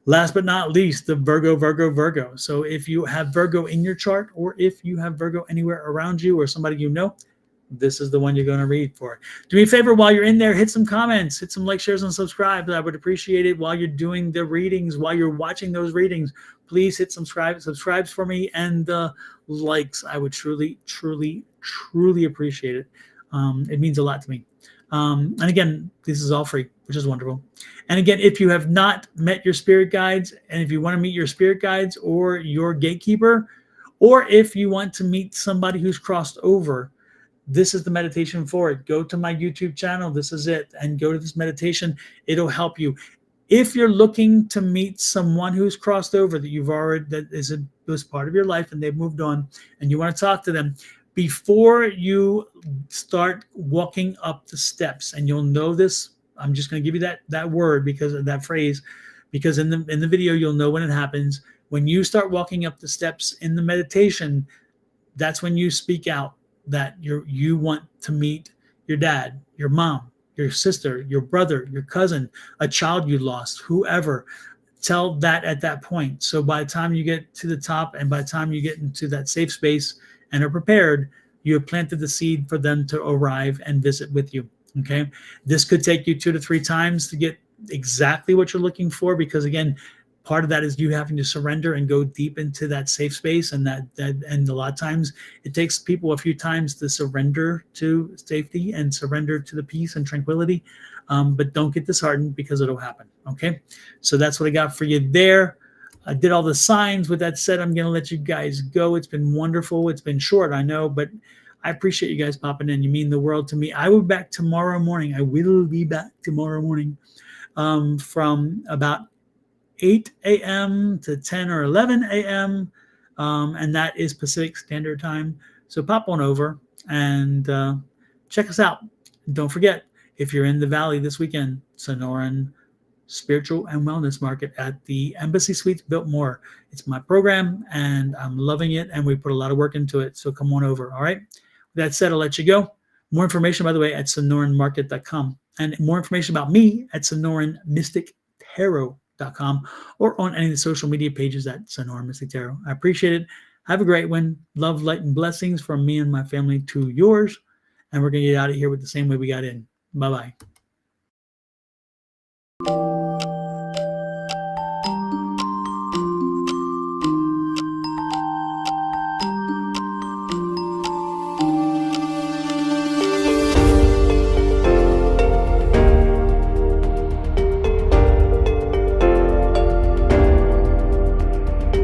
Last but not least, the Virgo. So if you have Virgo in your chart, or if you have Virgo anywhere around you or somebody you know, this is the one you're going to read for. Do me a favor, while you're in there, hit some comments, hit some likes, shares, and subscribe. I would appreciate it while you're doing the readings, while you're watching those readings. Please hit subscribes for me, and the likes. I would truly appreciate it. It means a lot to me. And again, this is all free, which is wonderful. And again, if you have not met your spirit guides, and if you want to meet your spirit guides or your gatekeeper, or if you want to meet somebody who's crossed over, this is the meditation for it. Go to my YouTube channel. This is it. And go to this meditation. It'll help you. If you're looking to meet someone who's crossed over that was part of your life and they've moved on, and you want to talk to them, before you start walking up the steps, and you'll know this, I'm just going to give you that word, because of that phrase, because in the video you'll know when it happens. When you start walking up the steps in the meditation, that's when you speak out that you want to meet your dad, your mom, your sister, your brother, your cousin, a child you lost, whoever. Tell that at that point. So by the time you get to the top, and by the time you get into that safe space and are prepared, you have planted the seed for them to arrive and visit with you. Okay. This could take you 2 to 3 times to get exactly what you're looking for, because again, part of that is you having to surrender and go deep into that safe space, and and a lot of times it takes people a few times to surrender to safety and surrender to the peace and tranquility. But don't get disheartened, because it'll happen. Okay. So that's what I got for you there. I did all the signs. With that said, I'm going to let you guys go. It's been wonderful. It's been short, I know, but I appreciate you guys popping in. You mean the world to me. I will be back tomorrow morning. I will be back tomorrow morning from about 8 a.m. to 10 or 11 a.m. And that is Pacific Standard Time. So pop on over and check us out. Don't forget, if you're in the Valley this weekend, Sonoran Spiritual and Wellness Market at the Embassy Suites Biltmore. It's my program, and I'm loving it, and we put a lot of work into it. So come on over. All right. With that said, I'll let you go. More information, by the way, at sonoranmarket.com, and more information about me at Sonoran Mystic Tarot.com, or on any of the social media pages at Sonoran Mystic Tarot. I appreciate it. Have a great one. Love, light, and blessings from me and my family to yours. And we're going to get out of here with the same way we got in. Bye-bye.